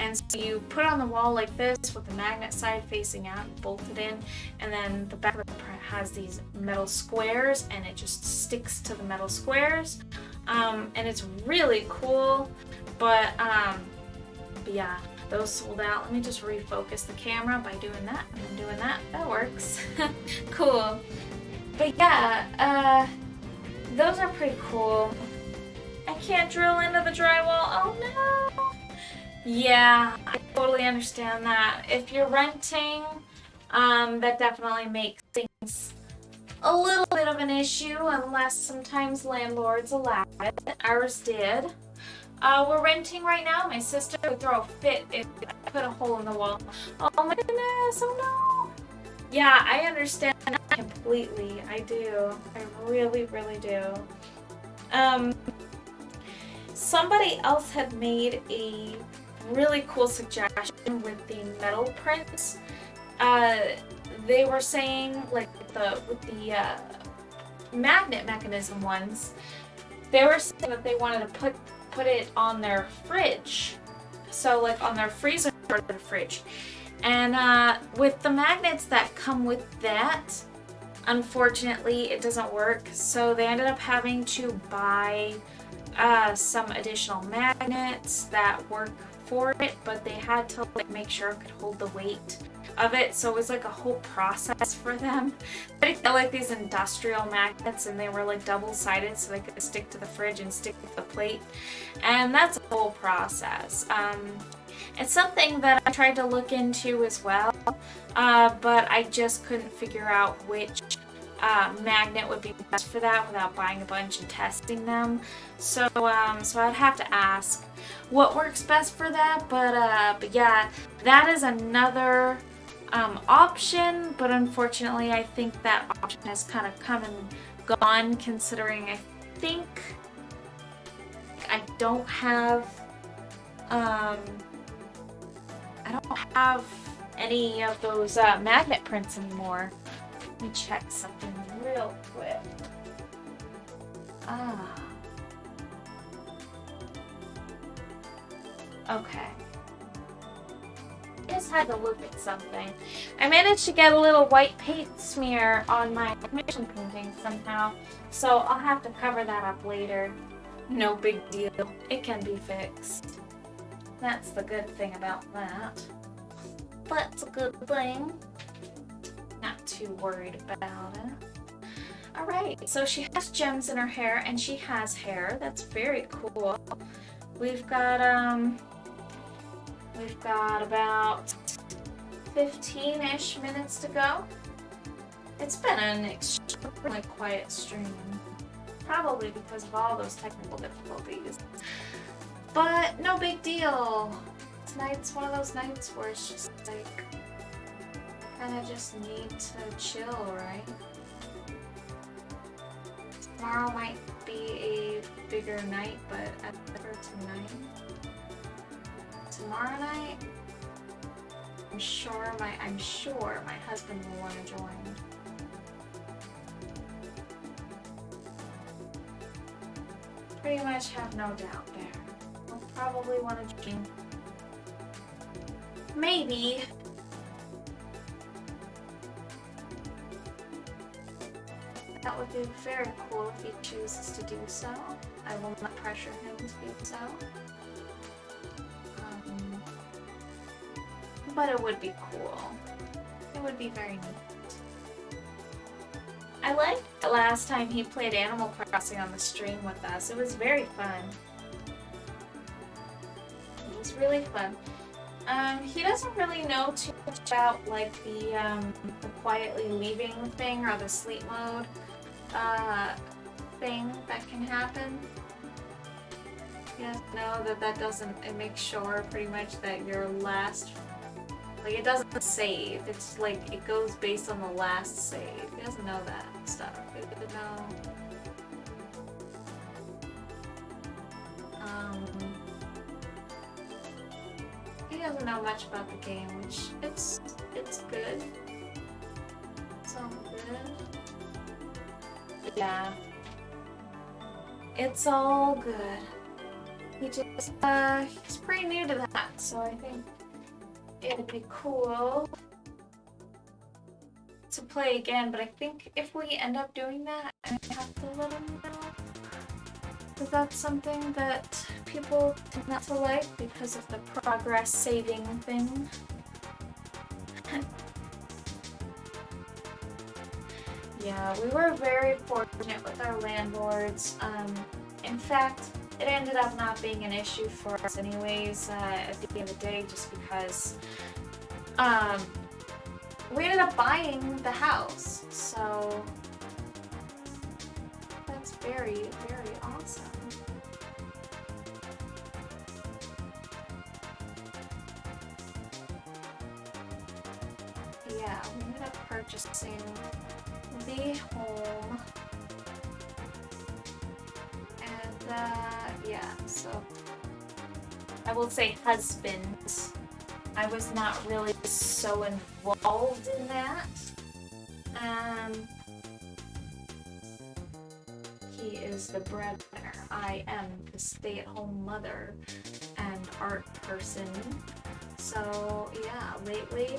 Speaker 1: And so you put it on the wall like this with the magnet side facing out, bolt it in, and then the back of the print has these metal squares, and it just sticks to the metal squares. And it's really cool, but yeah, those sold out. Let me just refocus the camera by doing that, and then doing that. That works. Cool. But yeah, those are pretty cool. I can't drill into the drywall. Oh no! Yeah, I totally understand that. If you're renting, that definitely makes things a little bit of an issue, unless sometimes landlords allow it. Ours did. We're renting right now. My sister would throw a fit if I put a hole in the wall. Oh my goodness, oh no! Yeah, I understand that completely. I do. I really, really do. Somebody else had made a really cool suggestion with the metal prints. They were saying, like with the magnet mechanism ones, they were saying that they wanted to put it on their fridge, so like on their freezer or the fridge. And with the magnets that come with that, unfortunately it doesn't work, so they ended up having to buy some additional magnets that work for it, but they had to like make sure it could hold the weight of it, so it was like a whole process for them. They felt like these industrial magnets, and they were like double-sided, so they could stick to the fridge and stick to the plate, and that's a whole process. It's something that I tried to look into as well, but I just couldn't figure out which magnet would be best for that without buying a bunch and testing them. So I'd have to ask what works best for that. But yeah, that is another option. But unfortunately, I think that option has kind of come and gone, considering I think I don't have any of those magnet prints anymore. Let me check something real quick. Okay. Just had to look at something. I managed to get a little white paint smear on my commission painting somehow, so I'll have to cover that up later. No big deal. It can be fixed. That's the good thing about that. That's a good thing. Not too worried about it. Alright, so she has gems in her hair, and she has hair. That's very cool. We've got about 15-ish minutes to go. It's been an extremely quiet stream. Probably because of all those technical difficulties. But no big deal. Tonight's one of those nights where it's just like, kind of just need to chill, right? Tomorrow might be a bigger night, but after tonight, tomorrow night, I'm sure my husband will want to join. Pretty much have no doubt there. He'll probably want to join. Maybe. That would be very cool if he chooses to do so. I will not pressure him to do so. But it would be cool. It would be very neat. I liked the last time he played Animal Crossing on the stream with us. It was very fun. It was really fun. He doesn't really know too much about like the quietly leaving thing or the sleep mode thing that can happen. He doesn't know that doesn't, it makes sure pretty much that your last, like it doesn't save, it's like it goes based on the last save. He doesn't know that stuff. He doesn't know. He doesn't know much about the game, which it's good. It's all good. Yeah. It's all good. He just he's pretty new to that, so I think it'd be cool to play again, but I think if we end up doing that, I have to let him know. Because that's something that people tend not to like because of the progress saving thing. Yeah, we were very fortunate with our landlords. In fact, it ended up not being an issue for us anyways at the end of the day, just because we ended up buying the house, so that's very, very awesome. Yeah, we ended up purchasing the home, and yeah, so I will say husband. I was not really so involved in that. He is the breadwinner. I am the stay-at-home mother and art person. So yeah, lately,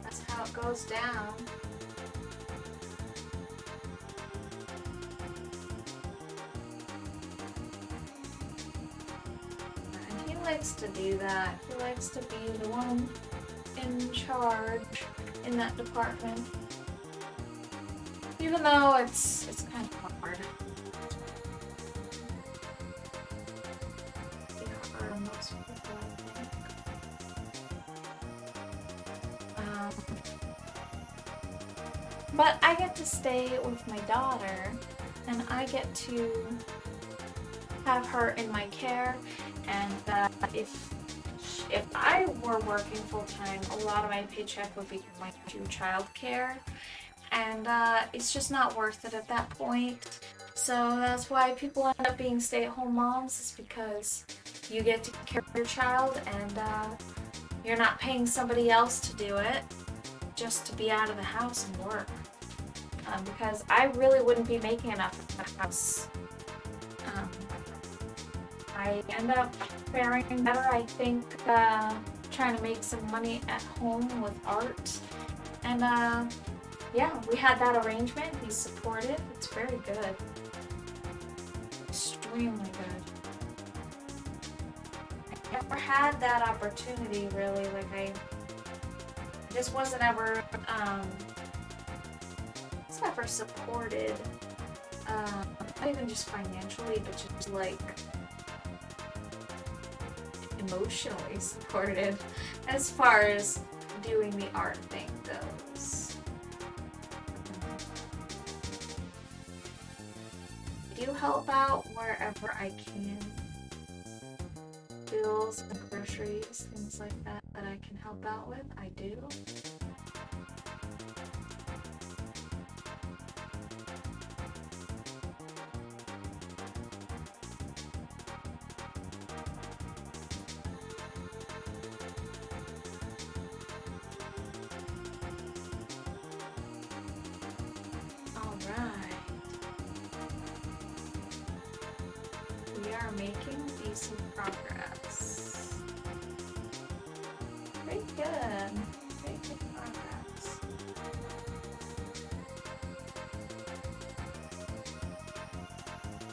Speaker 1: that's how it goes down. And he likes to do that. He likes to be the one in charge in that department. Even though it's kind of hard. Most people, I think. But I get to stay with my daughter, and I get to have her in my care. And if I were working full time, a lot of my paycheck would be going to childcare, and it's just not worth it at that point. So that's why people end up being stay-at-home moms, is because you get to take care of your child, and you're not paying somebody else to do it just to be out of the house and work. Because I really wouldn't be making enough in the house. I end up faring better, I think, trying to make some money at home with art. And yeah, we had that arrangement. He's supportive. It's very good. Extremely good. I never had that opportunity, really. Like, I just wasn't ever, never supported, not even just financially, but just like emotionally supported as far as doing the art thing goes. I do help out wherever I can. Bills and groceries, things like that I can help out with, I do. making decent progress. Very good. Very good progress.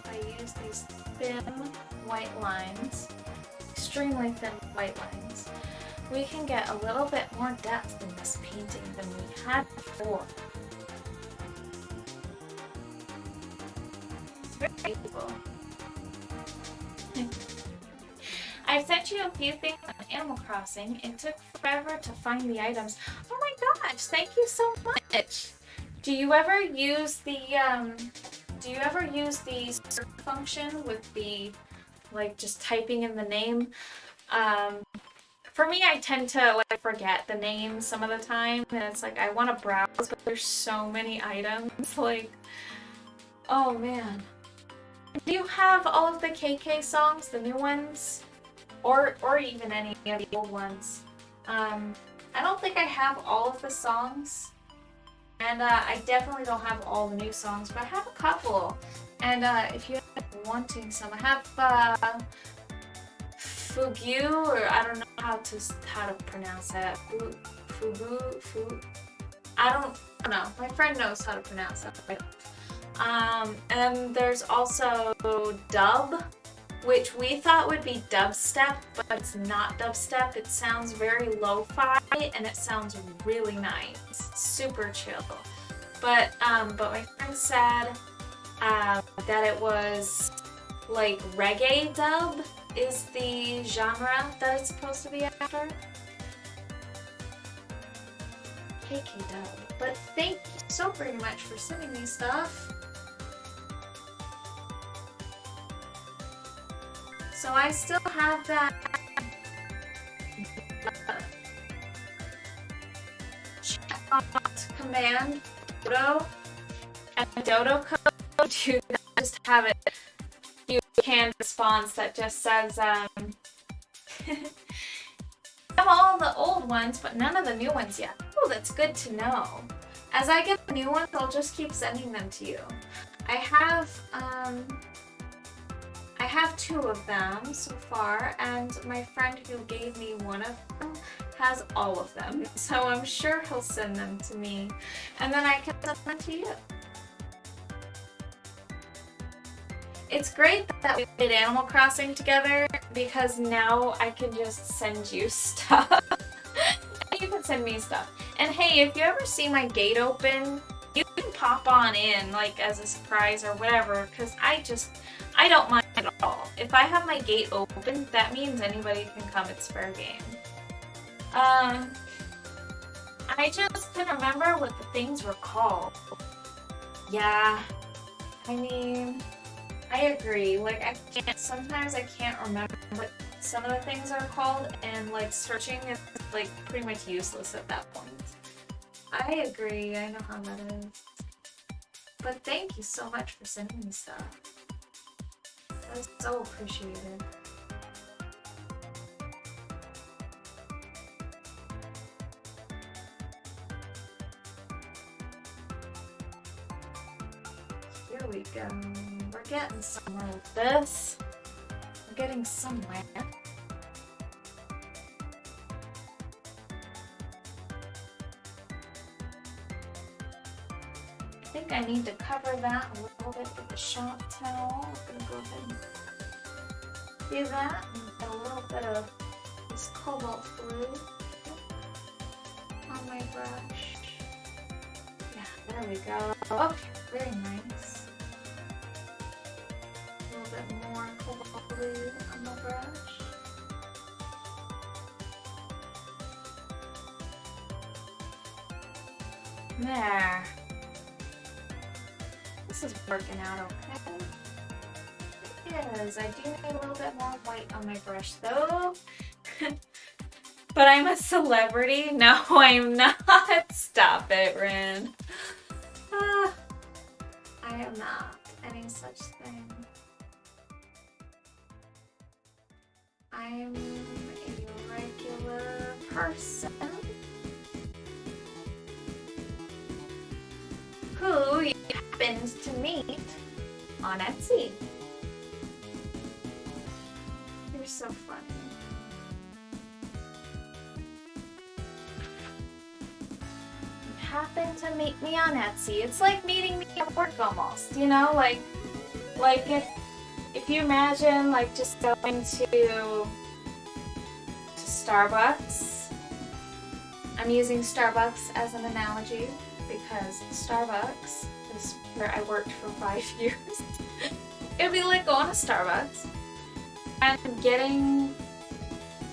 Speaker 1: I use these thin white lines, extremely thin white lines, we can get a little bit more depth in this painting than we had before. It's very beautiful. I sent you a few things on Animal Crossing. It took forever to find the items. Oh my gosh, thank you so much. Do you ever use the search function with the, like, just typing in the name? For me, I tend to like forget the name some of the time, and it's like I want to browse, but there's so many items. Like, oh man. Do you have all of the KK songs, the new ones? Or even any of the old ones? I don't think I have all of the songs. And I definitely don't have all the new songs, but I have a couple. And if you're wanting some, I have Fugu, or I don't know how to pronounce that. Fugu. I don't know. My friend knows how to pronounce that. And there's also dub, which we thought would be dubstep, but it's not dubstep. It sounds very lo-fi and it sounds really nice, super chill. But my friend said that it was like reggae dub is the genre that it's supposed to be after. KK dub. But thank you so very much for sending me stuff. So I still have that chat command Dodo and Dodo code to just have it you canned response that just says I have all the old ones but none of the new ones yet. Oh, that's good to know. As I get the new ones, I'll just keep sending them to you. I have 2 of them so far, and my friend who gave me one of them has all of them. So I'm sure he'll send them to me, and then I can send them to you. It's great that we did Animal Crossing together, because now I can just send you stuff. And you can send me stuff. And hey, if you ever see my gate open, you can pop on in, like, as a surprise or whatever, because I don't mind at all. If I have my gate open, that means anybody can come. It's fair game. I just couldn't remember what the things were called. Yeah, I mean, I agree. Like, sometimes I can't remember what some of the things are called, and like searching is like pretty much useless at that point. I agree. I know how that is. But thank you so much for sending me stuff. That's so appreciated. Here we go. We're getting somewhere with this. We're getting somewhere. I think I need to cover that a little bit with the shop towel. I'm gonna go ahead and do that and get a little bit of this cobalt blue on my brush. Yeah, there we go. Okay, very nice. A little bit more cobalt blue on the brush. There. This is working out okay. It is. I do need a little bit more white on my brush though. But I'm a celebrity? No, I'm not. Stop it, Rin. I am not any such thing. I'm a regular person who you happens to meet on Etsy. You're so funny. You happen to meet me on Etsy. It's like meeting me at work almost, you know? Like if you imagine like just going to Starbucks. I'm using Starbucks as an analogy because Starbucks is where I worked for 5 years. It'd be like going to Starbucks and getting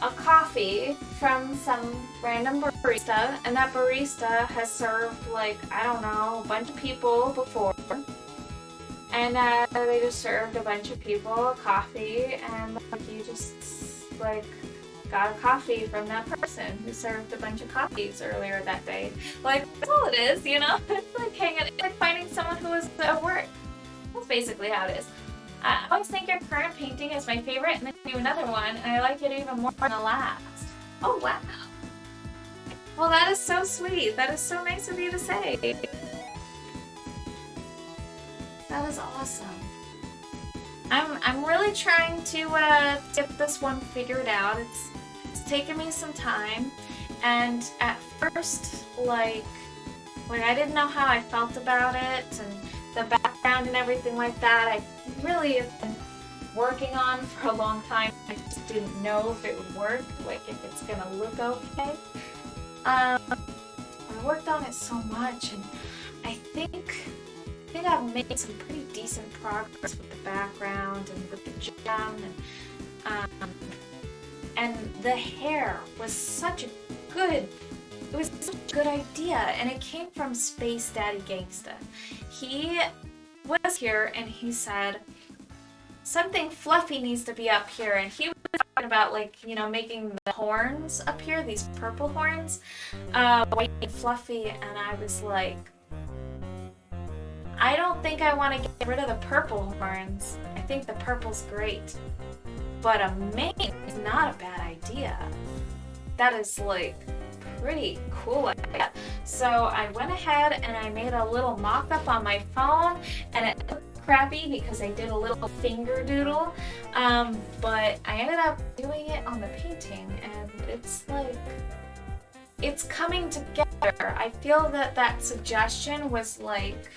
Speaker 1: a coffee from some random barista, and that barista has served like, I don't know, a bunch of people before, and they just served a bunch of people coffee, and like you just like got a coffee from that person who served a bunch of coffees earlier that day. Like, that's all it is, you know? It's like it's like finding someone who was at work. That's basically how it is. I always think your current painting is my favorite, and then do another one, and I like it even more than the last. Oh, wow. Well, that is so sweet. That is so nice of you to say. That is awesome. I'm really trying to get this one figured out. It's taken me some time, and at first, like I didn't know how I felt about it, and the background and everything like that. I really have been working on for a long time. I just didn't know if it would work, like if it's gonna look okay. I worked on it so much, and I think I've made some pretty decent progress with the background and with the gem, and the hair was such a good idea, and it came from Space Daddy Gangsta. He was here and he said something fluffy needs to be up here, and he was talking about, like, you know, making the horns up here, these purple horns, white and fluffy, and I was like, I don't think I want to get rid of the purple horns. I think the purple's great. But a mane is not a bad idea. That is like pretty cool idea. So I went ahead and I made a little mock-up on my phone, and it looked crappy because I did a little finger doodle. But I ended up doing it on the painting, and it's like, it's coming together. I feel that suggestion was like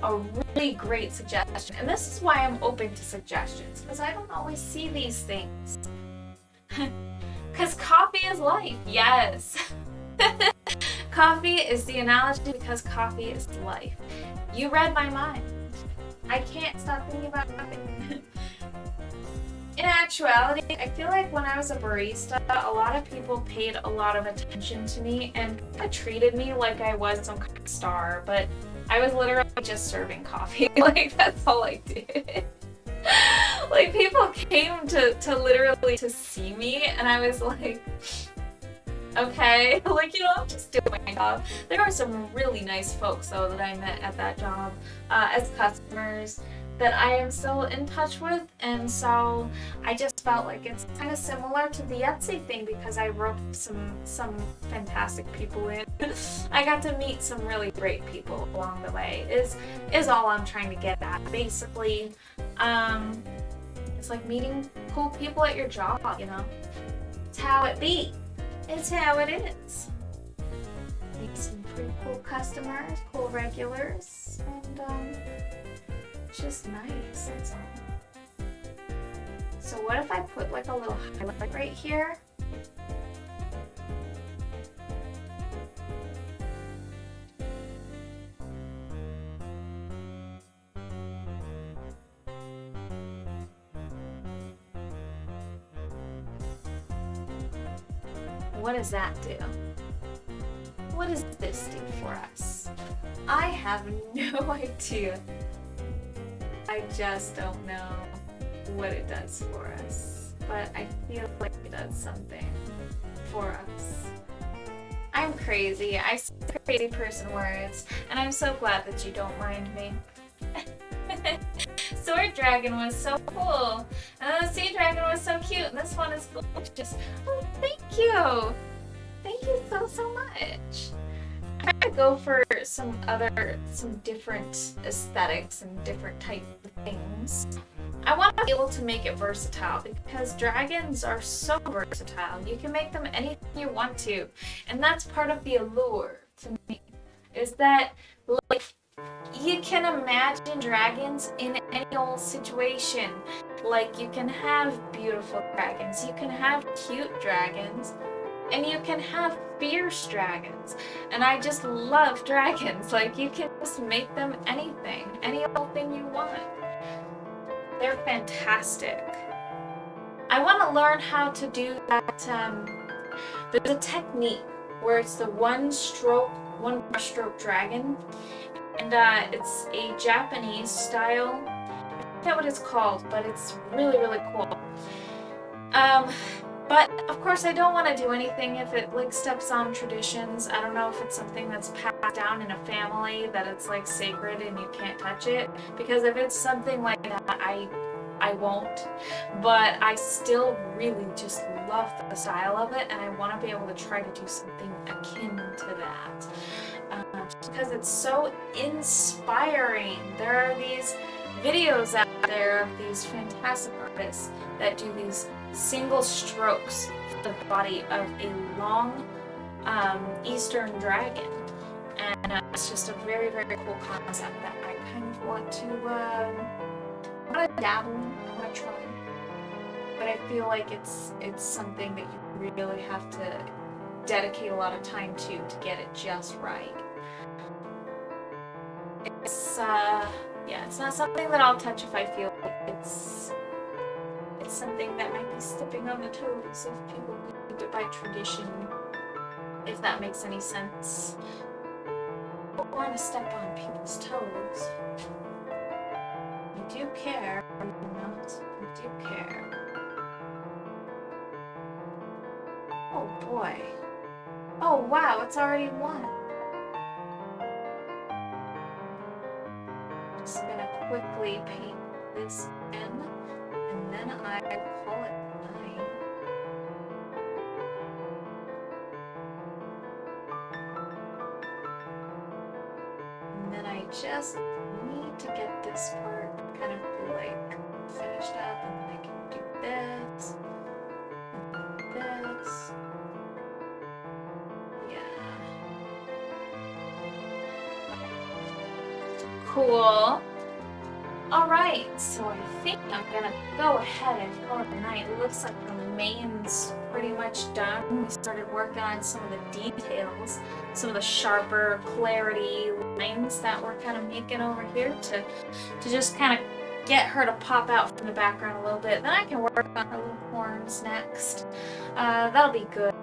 Speaker 1: a really great suggestion, and this is why I'm open to suggestions, because I don't always see these things. Because coffee is life, yes. Coffee is the analogy because coffee is life. You read my mind. I can't stop thinking about coffee. In actuality, I feel like when I was a barista, a lot of people paid a lot of attention to me and treated me like I was some kind of star, but I was literally just serving coffee. Like, that's all I did. Like, people came to literally to see me, and I was like, okay, like, you know, I'm just doing my job. There are some really nice folks, though, that I met at that job as customers that I am still in touch with, and so I just felt like it's kind of similar to the Etsy thing because I roped some fantastic people in. I got to meet some really great people along the way, is all I'm trying to get at. Basically, it's like meeting cool people at your job, you know? It's how it be. It's how it is. Meet some pretty cool customers, cool regulars, and just nice, that's all. So what if I put like a little highlight right here? What does that do? What does this do for us? I have no idea. I just don't know what it does for us, but I feel like it does something for us. I'm crazy. I say crazy person words, and I'm so glad that you don't mind me. Sword Dragon was so cool, and the Sea Dragon was so cute, and this one is gorgeous. Oh, thank you! Thank you so much. I'm trying to go for some different aesthetics and different types of things. I want to be able to make it versatile because dragons are so versatile. You can make them anything you want to. And that's part of the allure to me, is that like you can imagine dragons in any old situation. Like you can have beautiful dragons, you can have cute dragons, and you can have fierce dragons. And I just love dragons. Like you can just make them anything, any old thing you want. They're fantastic. I want to learn how to do that. There's a technique where it's the one brush stroke dragon, and it's a Japanese style. I forget what it's called, but it's really, really cool. But of course I don't want to do anything if it like steps on traditions. I don't know if it's something that's passed down in a family that it's like sacred and you can't touch it. Because if it's something like that, I won't. But I still really just love the style of it, and I want to be able to try to do something akin to that. Just because it's so inspiring. There are these videos out there of these fantastic artists that do these single strokes for the body of a long Eastern dragon, and it's just a very, very cool concept that I kind of want to dabble in, I want to try, but I feel like it's something that you really have to dedicate a lot of time to get it just right. It's yeah, it's not something that I'll touch if I feel like it's something that might be stepping on the toes of people who do it by tradition, if that makes any sense. I don't want to step on people's toes. I do care, or not, I do care. Oh boy. Oh wow, it's already 1. Just gonna quickly paint this in, and then I call it 9. And then I just need to get this part kind of like finished up, and then I can do this, and this. Yeah. Cool. Alright, so I think I'm gonna go ahead and call it a night. It looks like the main's pretty much done. We started working on some of the details, some of the sharper clarity lines that we're kind of making over here to just kind of get her to pop out from the background a little bit. Then I can work on her little horns next. That'll be good.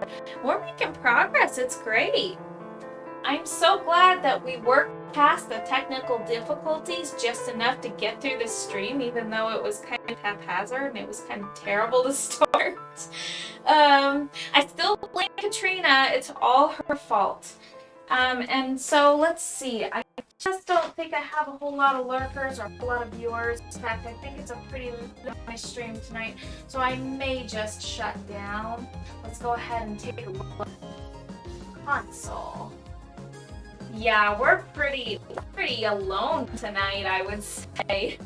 Speaker 1: We're making progress. It's great. I'm so glad that we worked past the technical difficulties just enough to get through the stream, even though it was kind of haphazard and it was kind of terrible to start. I still blame Katrina. It's all her fault. And so let's see. I just don't think I have a whole lot of lurkers or a whole lot of viewers. In fact, I think it's a pretty nice stream tonight, so I may just shut down. Let's go ahead and take a look at the console. Yeah, we're pretty alone tonight, I would say.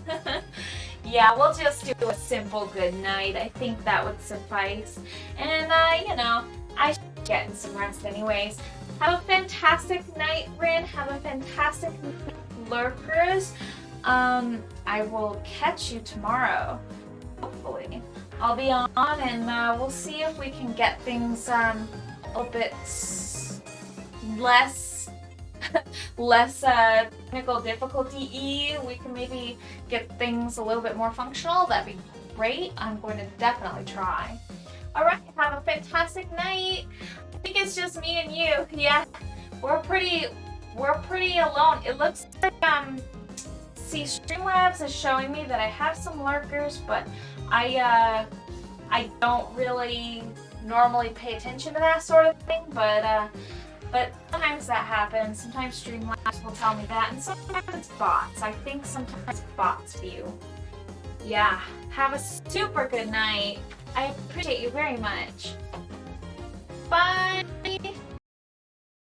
Speaker 1: Yeah, we'll just do a simple good night. I think that would suffice. And, you know, I should be getting some rest anyways. Have a fantastic night, Rin. Have a fantastic night, lurkers. I will catch you tomorrow, hopefully. I'll be on, and we'll see if we can get things a little bit less technical difficulty-y. We can maybe get things a little bit more functional. That'd be great. I'm going to definitely try. Alright, have a fantastic night. I think it's just me and you. Yeah, we're pretty alone. It looks like see, Streamlabs is showing me that I have some lurkers, but I don't really normally pay attention to that sort of thing, but sometimes that happens. Sometimes Streamlabs will tell me that, and sometimes it's bots. I think sometimes bots view. Yeah, have a super good night. I appreciate you very much. Bye!